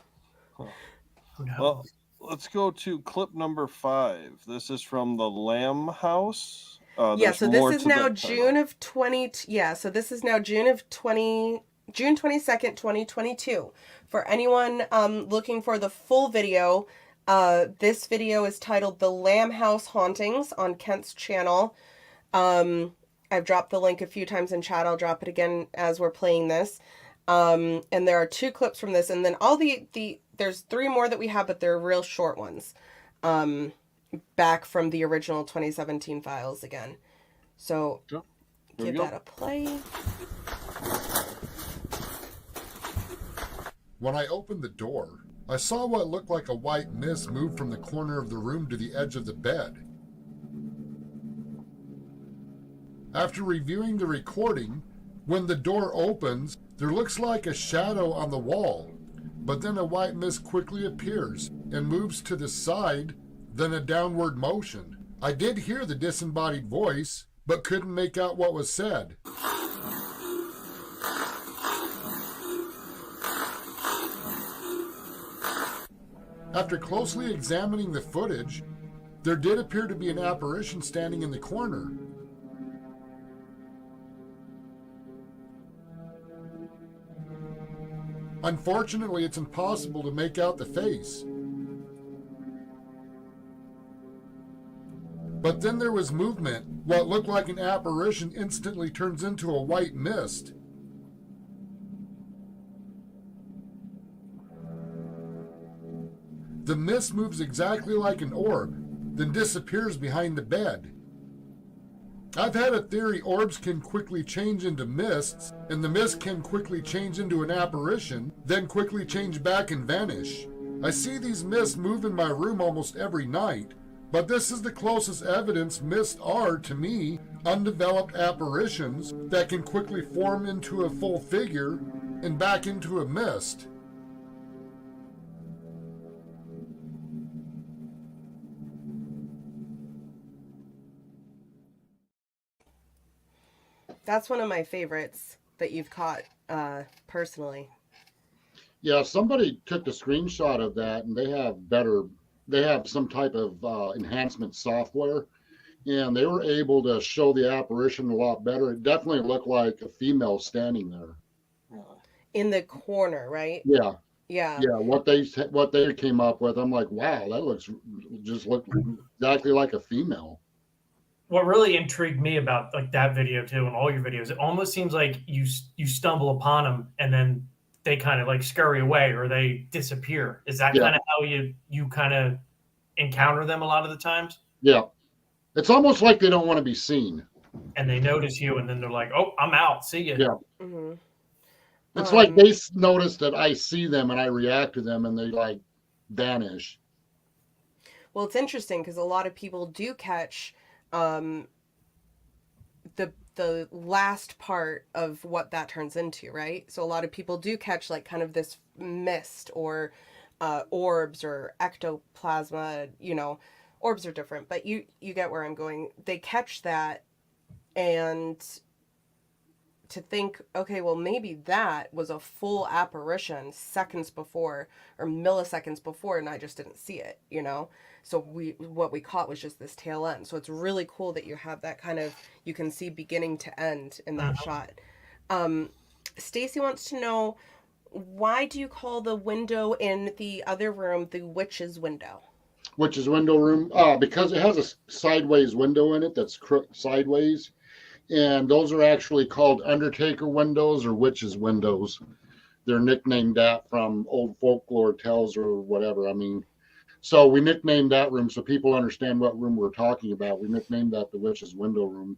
Who knows? well, let's go to clip number 5. This is from the Lamb House. Yeah, There's so more this is to now that June of 20. Yeah, so this is now June 22nd, 2022. For anyone looking for the full video, this video is titled The Lamb House Hauntings on Kent's channel. I've dropped the link a few times in chat. I'll drop it again as we're playing this. And there are 2 clips from this, and then all there's 3 more that we have, but they're real short ones. Back from the original 2017 files again. So Yep. Here we give go. that a play. When I opened the door, I saw what looked like a white mist move from the corner of the room to the edge of the bed. After reviewing the recording, when the door opens, there looks like a shadow on the wall, but then a white mist quickly appears and moves to the side, then a downward motion. I did hear the disembodied voice, but couldn't make out what was said. After closely examining the footage, there did appear to be an apparition standing in the corner. Unfortunately, it's impossible to make out the face. But then there was movement. What looked like an apparition instantly turns into a white mist. The mist moves exactly like an orb, then disappears behind the bed. I've had a theory orbs can quickly change into mists, and the mist can quickly change into an apparition, then quickly change back and vanish. I see these mists move in my room almost every night, but this is the closest evidence mists are, to me, undeveloped apparitions that can quickly form into a full figure and back into a mist. That's one of my favorites that you've caught personally. Yeah, somebody took a screenshot of that, and they have some type of enhancement software, and they were able to show the apparition a lot better. It definitely looked like a female standing there. In the corner, right? Yeah, Yeah. yeah. What they came up with, I'm like, wow, that looks exactly like a female. What really intrigued me about like that video too, and all your videos, it almost seems like you stumble upon them and then they kind of like scurry away or they disappear. Is that kind of how you kind of encounter them a lot of the times? Yeah, it's almost like they don't want to be seen. And they notice you, and then they're like, "Oh, I'm out. See you." Yeah. Mm-hmm. It's like they notice that I see them and I react to them, and they like vanish. Well, it's interesting because a lot of people do catch the last part of what that turns into, right? So a lot of people do catch like kind of this mist or orbs or ectoplasma. You know, orbs are different, but you get where I'm going. They catch that, and to think, okay, well, maybe that was a full apparition seconds before or milliseconds before, and I just didn't see it, you know? So what we caught was just this tail end. So it's really cool that you have that kind of, you can see beginning to end in that shot. Stacy wants to know, why do you call the window in the other room the witch's window? Witch's window room? Because it has a sideways window in it that's sideways. And those are actually called Undertaker windows or witches windows. They're nicknamed that from old folklore tales or whatever. I mean, so we nicknamed that room so people understand what room we're talking about. We nicknamed that the witch's window room.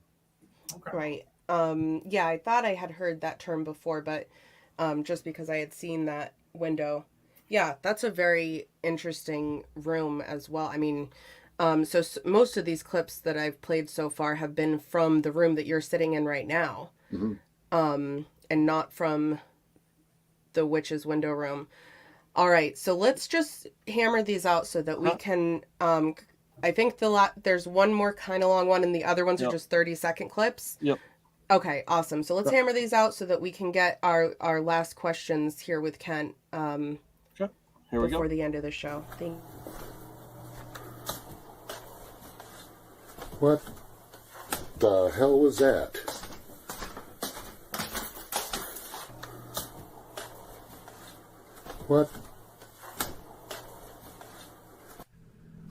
Okay. Right. Yeah, I thought I had heard that term before, but just because I had seen that window. Yeah, that's a very interesting room as well. I mean, so most of these clips that I've played so far have been from the room that you're sitting in right now, and not from the witch's window room. All right, so let's just hammer these out so that we can. I think there's one more kind of long one, and the other ones are just 30-second clips. Yep. Okay, awesome. So let's hammer these out so that we can get our last questions here with Kent. Okay. Here we go. Before the end of the show. What the hell was that? What?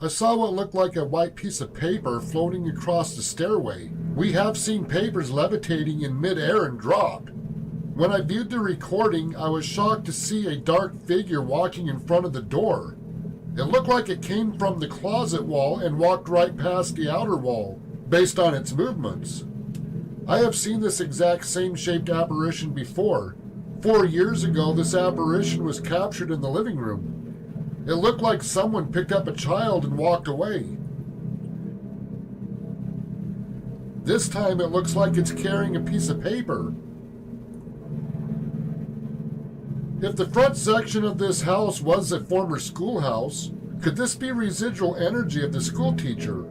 I saw what looked like a white piece of paper floating across the stairway. We have seen papers levitating in midair and drop. When I viewed the recording, I was shocked to see a dark figure walking in front of the door. It looked like it came from the closet wall and walked right past the outer wall, based on its movements. I have seen this exact same shaped apparition before. 4 years ago, this apparition was captured in the living room. It looked like someone picked up a child and walked away. This time it looks like it's carrying a piece of paper. If the front section of this house was a former schoolhouse, Could this be residual energy of the school teacher?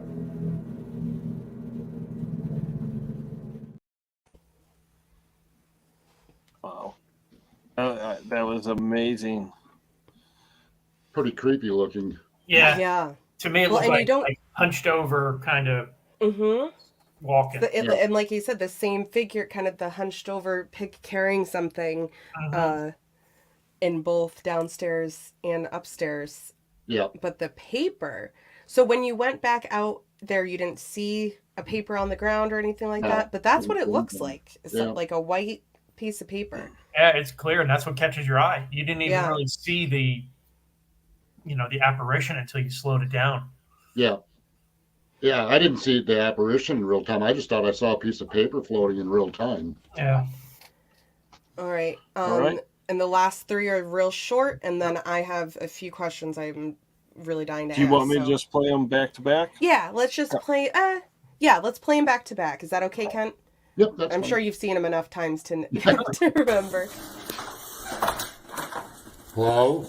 Wow. That was amazing. Pretty creepy looking. Yeah. Yeah. To me, it Well, looked and you like, don't- like hunched over, kind of Mm-hmm. walking. Yeah. And like you said, the same figure, kind of the hunched over pig carrying something, Mhm. in both downstairs and upstairs. Yeah. But the paper. So when you went back out there, you didn't see a paper on the ground or anything like No. that. But that's what it looks like. It's Yeah. like a white piece of paper. Yeah, it's clear, and that's what catches your eye. You didn't even Yeah. really see the, the apparition until you slowed it down. Yeah. Yeah. I didn't see the apparition in real time. I just thought I saw a piece of paper floating in real time. Yeah. All right. All right. And the last three are real short, and then I have a few questions I'm really dying to Do you ask. want me to so- just play them back to back? Yeah, let's just play. Yeah, let's play them back to back. Is that okay, Kent? Yep. That's I'm fine. sure you've seen them enough times to to remember. Hello?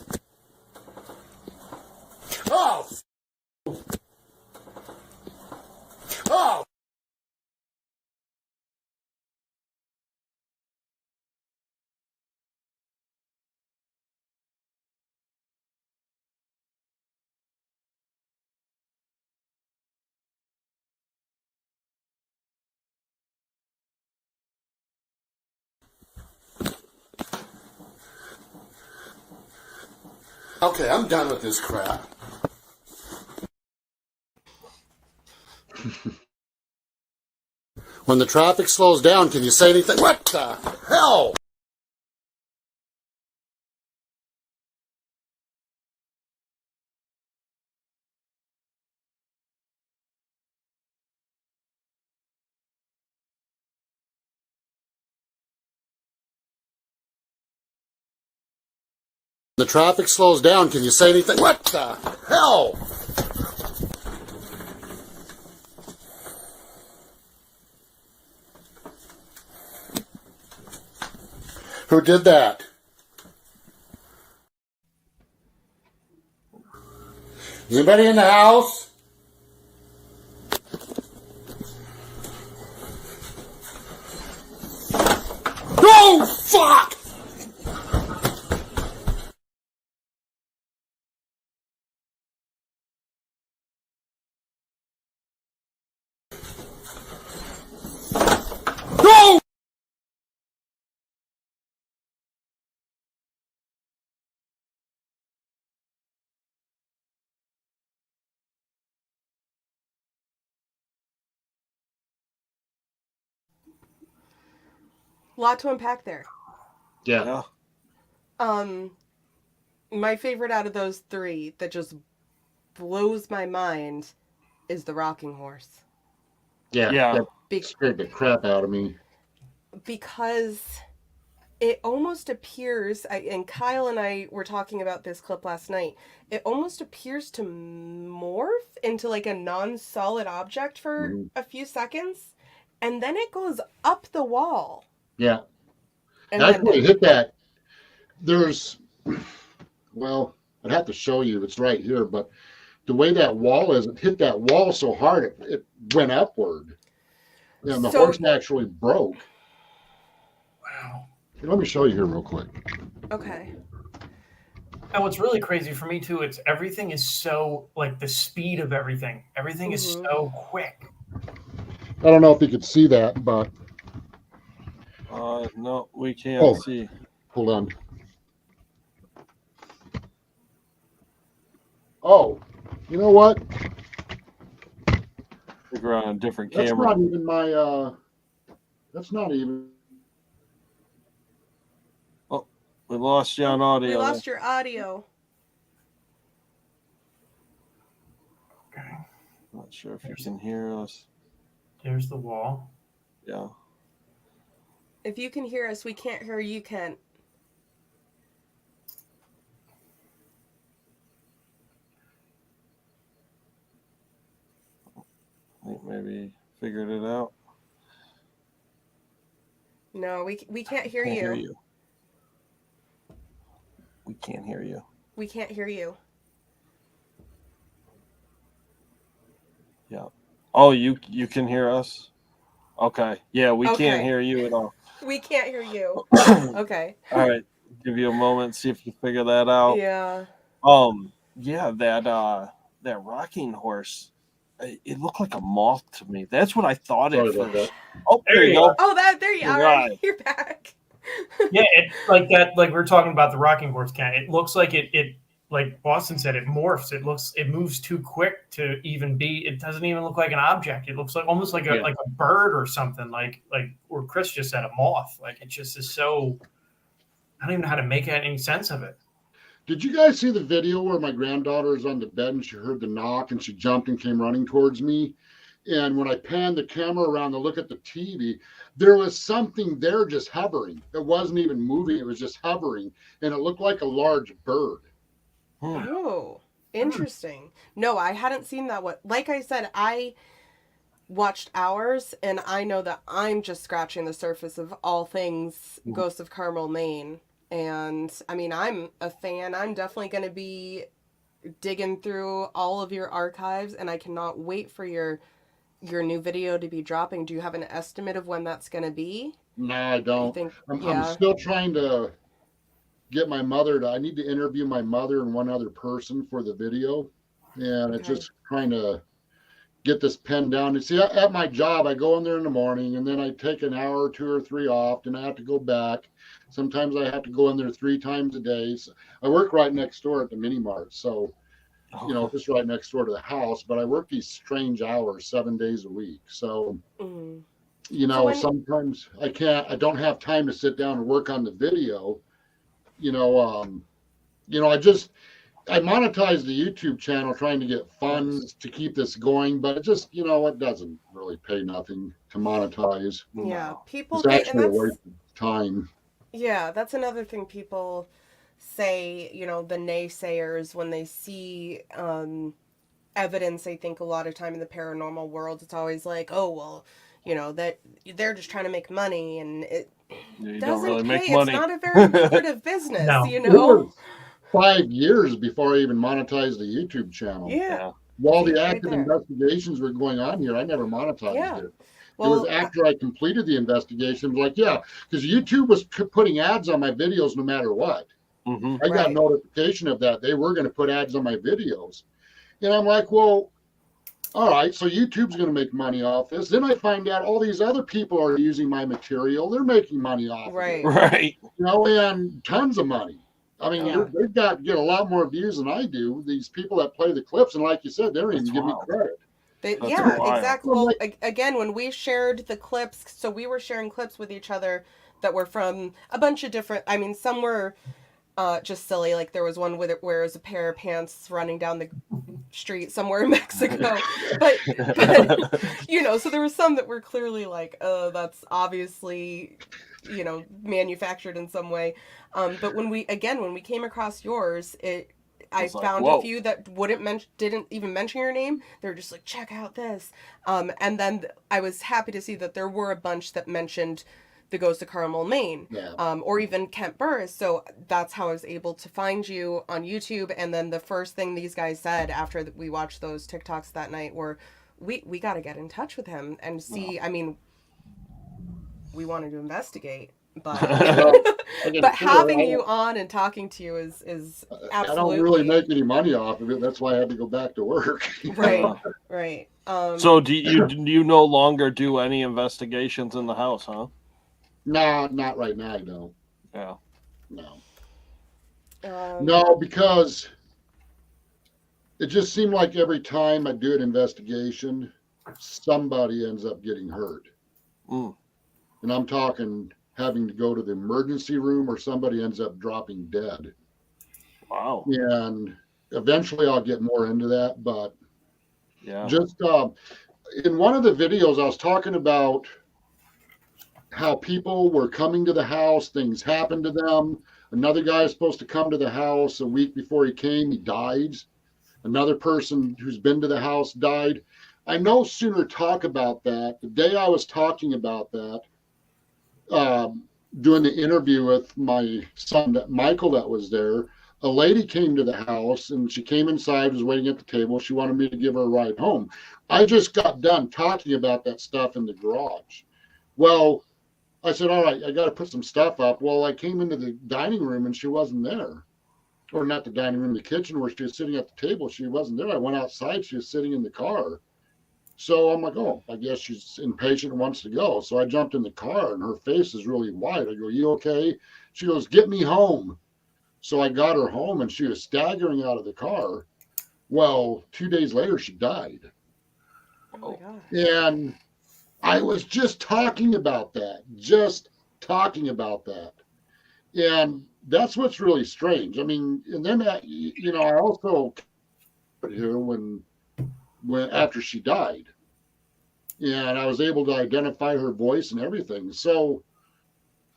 Oh! Oh! Okay, I'm done with this crap. When the traffic slows down, can you say anything? What the hell? The traffic slows down, can you say anything? What the hell? Who did that? Is anybody in the house? No! Fuck! No! Lot to unpack there. Yeah. Yeah. My favorite out of those three that just blows my mind is the rocking horse. Yeah. Yeah. That Be- scared the crap out of me. because it almost appears, and Kyle and I were talking about this clip last night, it almost appears to morph into like a non-solid object for Mhm. a few seconds, and then it goes up the wall. Yeah. And That's then where it hit that. There's, well, I'd have to show you. It's right here, but the way that wall is, it hit that wall so hard it went upward. And the So- horse actually broke. Wow. Here, let me show you here real quick. Okay. And what's really crazy for me too, it's everything is so like the speed of everything. Everything is Mhm. so quick. I don't know if you could see that, but No, we can't Oh. see. hold on. Oh, you know what? I think we're on a different That's camera. not even my, that's not even, We lost you on audio. We there. lost your audio. Okay. Not sure if you can hear us. There's the wall. Yeah. If you can hear us, we can't hear you, Kent. I think maybe figured it out. No, we can't hear Can't you. hear you. We can't hear you. We can't hear you. Oh, you can hear us? Okay. Yeah, we Okay. can't hear you at all. We can't hear you. All Okay. right. Give you a moment, see if you figure that out. Yeah. Yeah, that rocking horse, it looked like a moth to me. That's what I thought Sorry at about first. that. Oh, there you go. Oh, there you You're are. right. You're back. Yeah, it, like that. Like we we're talking about the rocking horse cat. It looks like it like Boston said, it morphs. It moves too quick to even be. It doesn't even look like an object. It looks like almost like Yeah. a bird or something. Like or Chris just said, a moth. Like it just is so. I don't even know how to make any sense of it. Did you guys see the video where my granddaughter is on the bed and she heard the knock and she jumped and came running towards me? And when I panned the camera around to look at the TV, there was something there just hovering. It wasn't even moving, it was just hovering. And it looked like a large bird. Oh, interesting. No, I hadn't seen that one. Like I said, I watched ours, and I know that I'm just scratching the surface of all things Ghosts of Carmel, Maine. And I mean, I'm a fan. I'm definitely going to be digging through all of your archives, and I cannot wait for your new video to be dropping. Do you have an estimate of when that's going to be? No, I don't. think- I'm yeah. still trying to get my mother I need to interview my mother and one other person for the video. And it's Okay. just trying to get this pen down. And see, at my job, I go in there in the morning and then I take an hour or 2 or 3 off, and I have to go back. Sometimes I have to go in there 3 times a day. So I work right next door at the mini mart. So, just right next door to the house, but I work these strange hours 7 days a week. So, Mm. sometimes I don't have time to sit down and work on the video. I monetize the YouTube channel trying to get funds to keep this going, but it just, it doesn't really pay nothing to monetize. Yeah, people It's and actually a that's waste of time. yeah, that's another thing people say, the naysayers when they see evidence. I think a lot of time in the paranormal world, it's always like, oh well, that they're just trying to make money, and it You don't doesn't really pay. make money. It's not a very lucrative business, No. It was 5 years before I even monetized the YouTube channel. Yeah. While See, the right active there. investigations were going on here, I never monetized Yeah. it. Well, It was after I completed the investigation, like, because YouTube was putting ads on my videos no matter what. Mm-hmm. I got Right. notification of that. They were going to put ads on my videos. And I'm like, well, all right, so YouTube's going to make money off this. Then I find out all these other people are using my material. They're making money off right. of it, Right. and tons of money. I mean, Yeah. they've get a lot more views than I do. These people that play the clips, and like you said, they don't even That's give me wild. credit. That's Yeah, wild. exactly. Well, again, when we shared the clips, so we were sharing clips with each other that were from a bunch of different. I mean, some were just silly. Like there was one where it was a pair of pants running down the street somewhere in Mexico. but so there were some that were clearly like, oh, that's obviously, manufactured in some way. But when we came across yours, I was like, found whoa. a few that didn't even mention your name. They were just like, check out this. And then I was happy to see that there were a bunch that mentioned the Ghost of Carmel, Maine, Yeah. or even Kent Burris. So that's how I was able to find you on YouTube. And then the first thing these guys said after we watched those TikToks that night were, we got to get in touch with him and see. Wow. I mean, we wanted to investigate, but I can but figure having out- you on and talking to you is I absolutely don't really make any money off of it. That's why I had to go back to work. right, Uh, right. So do you no longer do any investigations in the house, huh? No, not right now. I don't. Yeah. No. No, because it just seemed like every time I do an investigation, somebody ends up getting hurt. Mm. And I'm talking having to go to the emergency room or somebody ends up dropping dead. Wow. And eventually I'll get more into that. But Yeah. just in one of the videos, I was talking about how people were coming to the house, things happened to them. Another guy is supposed to come to the house a week before he came, he died. Another person who's been to the house died. I no sooner talk about that. The day I was talking about that, doing the interview with my son, Michael, that was there, a lady came to the house and she came inside, was waiting at the table. She wanted me to give her a ride home. I just got done talking about that stuff in the garage. Well, I said, all right, I got to put some stuff up. Well, I came into the dining room and she wasn't there. Or not the dining room, the kitchen where she was sitting at the table. She wasn't there. I went outside. She was sitting in the car. So I'm like, oh, I guess she's impatient and wants to go. So I jumped in the car and her face is really white. I go, you okay? She goes, get me home. So I got her home and she was staggering out of the car. Well, 2 days later, she died. Oh my God. And I was just talking about that, And that's what's really strange. I mean, and then, I also here when after she died, and I was able to identify her voice and everything. So,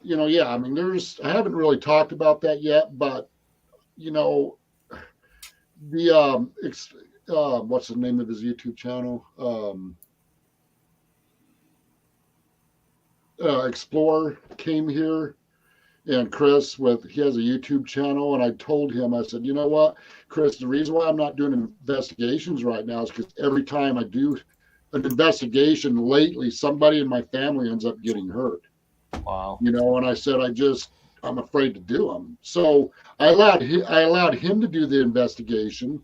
I mean, I haven't really talked about that yet, but the what's the name of his YouTube channel? Explorer came here, and Chris he has a YouTube channel, and I told him, I said, you know what, Chris, the reason why I'm not doing investigations right now is because every time I do an investigation lately, somebody in my family ends up getting hurt. Wow. And I said, I'm afraid to do them. So I allowed him to do the investigation.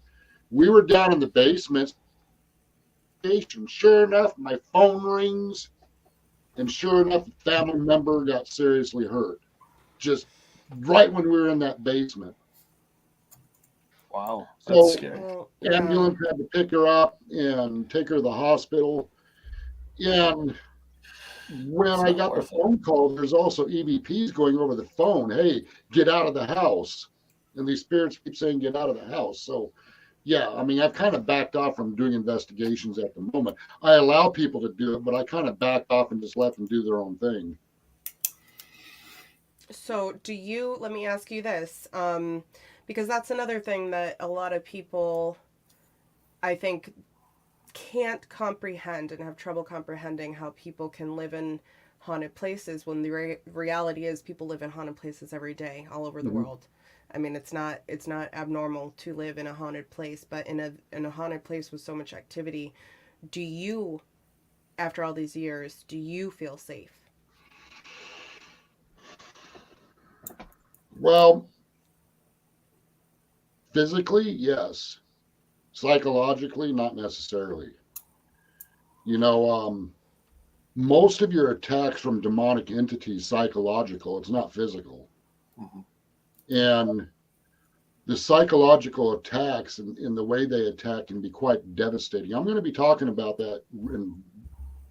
We were down in the basement. Sure enough, my phone rings. And sure enough, a family member got seriously hurt. Just right when we were in that basement. Wow. So, That's scary. Well, ambulance had to pick her up and take her to the hospital. And when It's I not got the worth it. phone call, there's also EVPs going over the phone. Hey, get out of the house. And these spirits keep saying, get out of the house. So, yeah, I mean, I've kind of backed off from doing investigations at the moment. I allow people to do it, but I kind of backed off and just let them do their own thing. So let me ask you this, because that's another thing that a lot of people, I think, can't comprehend and have trouble comprehending, how people can live in haunted places when the reality is people live in haunted places every day all over the Mhm. world. I mean, it's not abnormal to live in a haunted place, but in a haunted place with so much activity, do you, after all these years, do you feel safe? Well, physically, yes. Psychologically, not necessarily. Most of your attacks from demonic entities, psychological, it's not physical. Mhm. And the psychological attacks and the way they attack can be quite devastating. I'm going to be talking about that in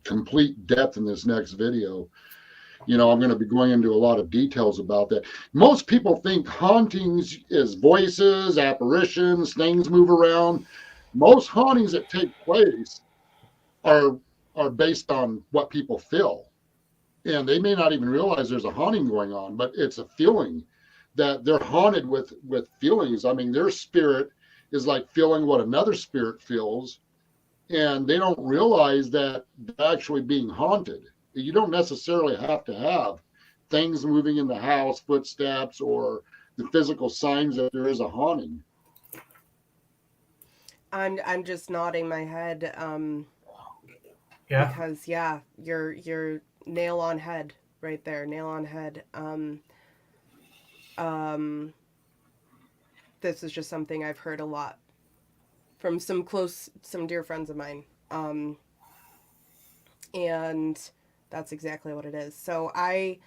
complete depth in this next video. I'm going to be going into a lot of details about that. Most people think hauntings is voices, apparitions, things move around. Most hauntings that take place are based on what people feel. And they may not even realize there's a haunting going on, but it's a feeling that they're haunted with feelings. I mean, their spirit is like feeling what another spirit feels, and they don't realize that they're actually being haunted. You don't necessarily have to have things moving in the house, footsteps, or the physical signs that there is a haunting. I'm just nodding my head, Yeah. because you're nail on head right there, nail on head. This is just something I've heard a lot from some dear friends of mine, and that's exactly what it is. So I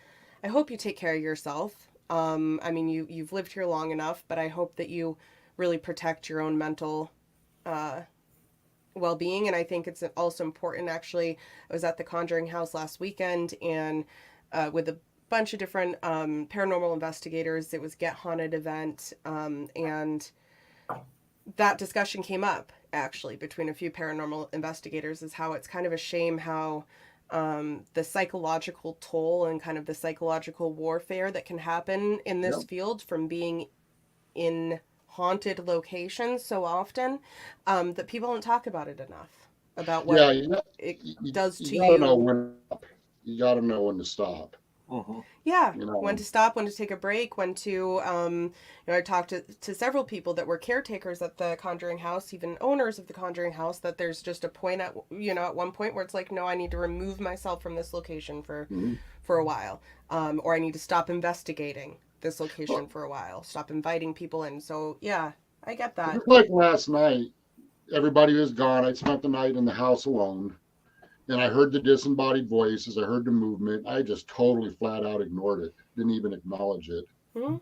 hope you take care of yourself. I mean, you've lived here long enough, but I hope that you really protect your own mental well-being. And I think it's also important, actually, I was at the Conjuring House last weekend, and with a bunch of different paranormal investigators. It was Get Haunted event, and that discussion came up, actually, between a few paranormal investigators, is how it's kind of a shame how the psychological toll and kind of the psychological warfare that can happen in this Yep. field from being in haunted locations so often, that people don't talk about it enough, about what Yeah, it does to gotta know you. when. You got to know when to stop. Mhm. Yeah, You know. when to stop, when to take a break, when to, I talked to several people that were caretakers at the Conjuring House, even owners of the Conjuring House, that there's just a point at one point where it's like, no, I need to remove myself from this location Mhm. for a while, or I need to stop investigating this location for a while, stop inviting people in. So yeah, I get that. Just like last night, everybody was gone. I spent the night in the house alone, and I heard the disembodied voices. I heard the movement. I just totally flat out ignored it. Didn't even acknowledge it. Hmm?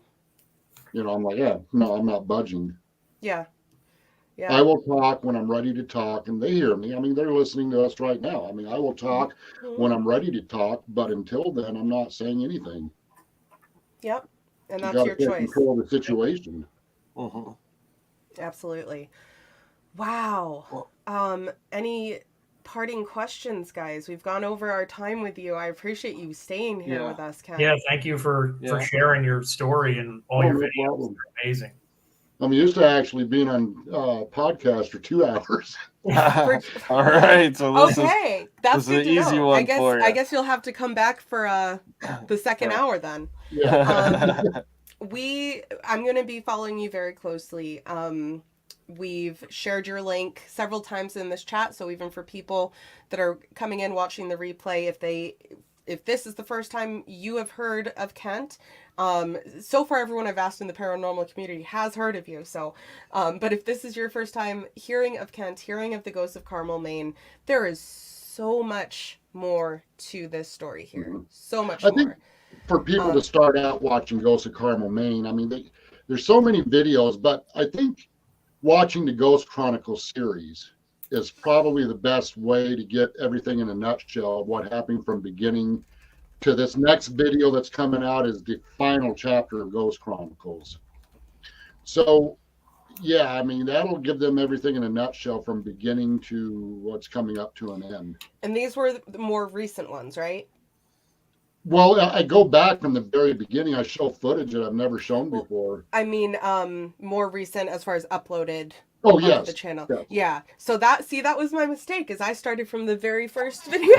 I'm like, yeah, no, I'm not budging. Yeah, I yeah. will talk when I'm ready to talk, and they hear me. I mean, they're listening to us right now. I mean, I will talk Mhm. when I'm ready to talk, but until then, I'm not saying anything. Yep, and You that's got to your take choice. control of the situation. Mhm. Absolutely. Wow. Well- Any parting questions, guys? We've gone over our time with you. I appreciate you staying here Yeah. with us, Ken. Yeah, thank you for Yeah. sharing your story and all Oh, your no videos. problem. They're amazing. I'm used to actually being on podcast for 2 hours. All right, so this Okay, that's this is good an to easy know. one I guess for I ya. guess you'll have to come back for the second hour then. Yeah. I'm going to be following you very closely. We've shared your link several times in this chat, so even for people that are coming in watching the replay, if this is the first time you have heard of Kent, so far everyone I've asked in the paranormal community has heard of you. So, but if this is your first time hearing of Kent, hearing of the Ghosts of Carmel, Maine, there is so much more to this story here. Mhm. So much I more. think for people to start out watching Ghosts of Carmel, Maine, I mean, there's so many videos, but I think watching the Ghost Chronicles series is probably the best way to get everything in a nutshell of what happened from beginning to this next video that's coming out is the final chapter of Ghost Chronicles. So, yeah, I mean, that'll give them everything in a nutshell from beginning to what's coming up to an end. And these were the more recent ones, right? Well, I go back from the very beginning. I show footage that I've never shown Well, before. I mean, more recent as far as uploaded Oh, onto yes. the channel. Yes. Yeah. So that was my mistake, is I started from the very first video.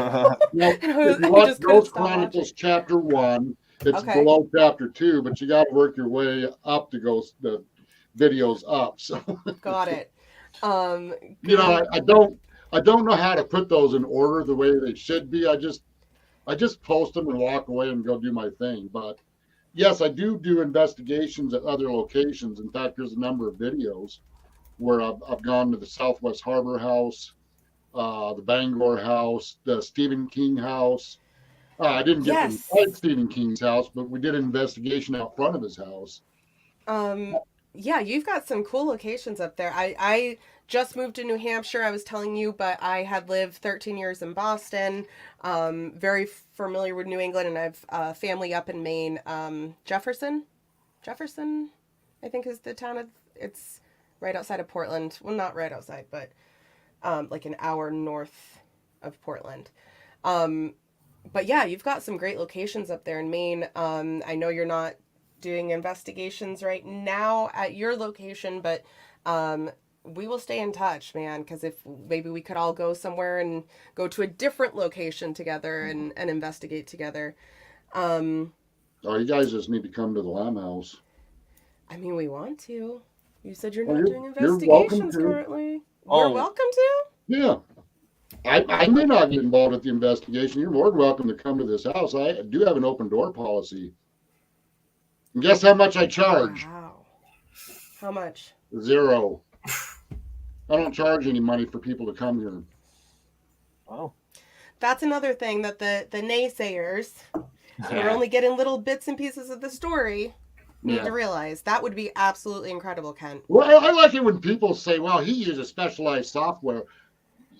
Now, And I if you watch just couldn't Ghost stop Chronicles Chapter 1, it's Okay. below Chapter 2, but you got to work your way up to go the videos up. So, Got it. I don't know how to put those in order the way they should be. I just post them and walk away and go do my thing. But yes, I do investigations at other locations. In fact, there's a number of videos where I've gone to the Southwest Harbor House, the Bangor House, the Stephen King House. I didn't get Yes. inside Stephen King's house, but we did an investigation out front of his house. Yeah, you've got some cool locations up there. I just moved to New Hampshire, I was telling you, but I had lived 13 years in Boston. Very familiar with New England, and I've family up in Maine. Jefferson, I think is the town it's right outside of Portland. Well, not right outside, but like an hour north of Portland. But yeah, you've got some great locations up there in Maine. I know you're not doing investigations right now at your location, but we will stay in touch, man, because if maybe we could all go somewhere and go to a different location together and investigate together. Oh, you guys just need to come to the Lamb House. I mean, we want to. You said you're Well, not you're- doing you're welcome investigations to. currently. Oh. You're welcome to? Yeah. I may not get involved with the investigation. You're more than welcome to come to this house. I do have an open door policy. And guess how much I charge? Wow. How much? 0. I don't charge any money for people to come here. Wow. That's another thing that the naysayers who are only getting little bits and pieces of the story need Yeah. to realize. That would be absolutely incredible, Ken. Well, I like it when people say, well, he uses specialized software.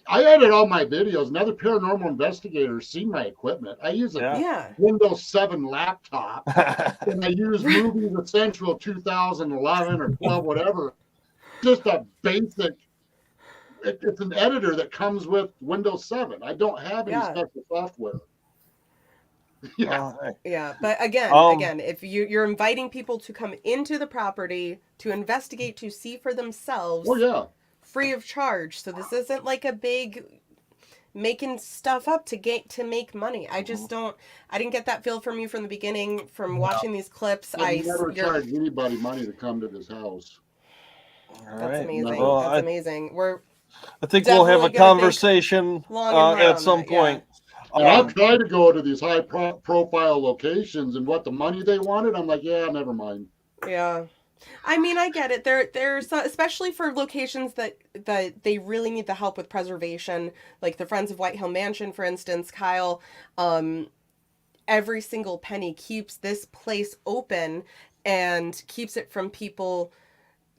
I edit all my videos, and other paranormal investigators see my equipment. I use a Yeah. Yeah. Windows 7 laptop, and I use Movies Essential 2011 or 12, whatever. Just a basic, it's an editor that comes with Windows 7. I don't have any Yeah. special software. Yeah. Oh, hey. Yeah, but again, Um, if you're inviting people to come into the property to investigate, to see for themselves, Oh, yeah. free of charge. So this isn't like a big, making stuff up to make money. I just don't. I didn't get that feel from you from the beginning. From watching these clips, I never charged anybody money to come to this house. All That's right. amazing. Well, That's amazing. We're I think we'll have a Definitely gonna think conversation long and hard on at some that, yeah. point. And I've tried to go to these high profile locations, and what the money they wanted, I'm like, yeah, never mind. Yeah. I mean, I get it. There's especially for locations that they really need the help with preservation, like the Friends of White Hill Mansion, for instance. Kyle, every single penny keeps this place open and keeps it from people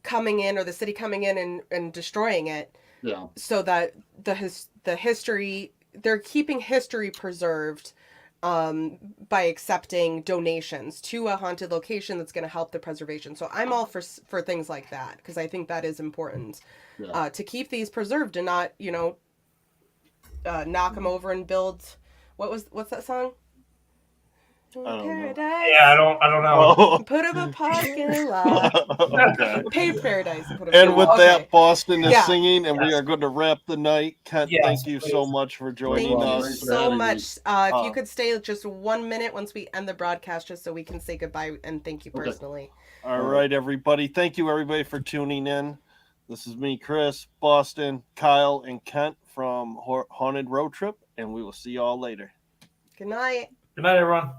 coming in or the city coming in and destroying it. Yeah. So that the history, they're keeping history preserved by accepting donations to a haunted location that's going to help the preservation. So I'm all for things like that, because I think that is important to keep these preserved and not, knock them over and build. What's that song? Paradise. Yeah, I don't know. Oh. Put up a parking lot. Okay. Pay paradise. And, put up And with okay. that, Boston is Yeah. singing, and we Yes. are going to wrap the night. Kent, Yes, thank you so please. much for Thank joining you us. Thanks for so having me. much. If you could stay just 1 minute once we end the broadcast, just so we can say goodbye and thank you Okay. personally. All right, everybody. Thank you, everybody, for tuning in. This is me, Chris, Boston, Kyle, and Kent from Haunted Road Trip, and we will see you all later. Good night. Good night, everyone.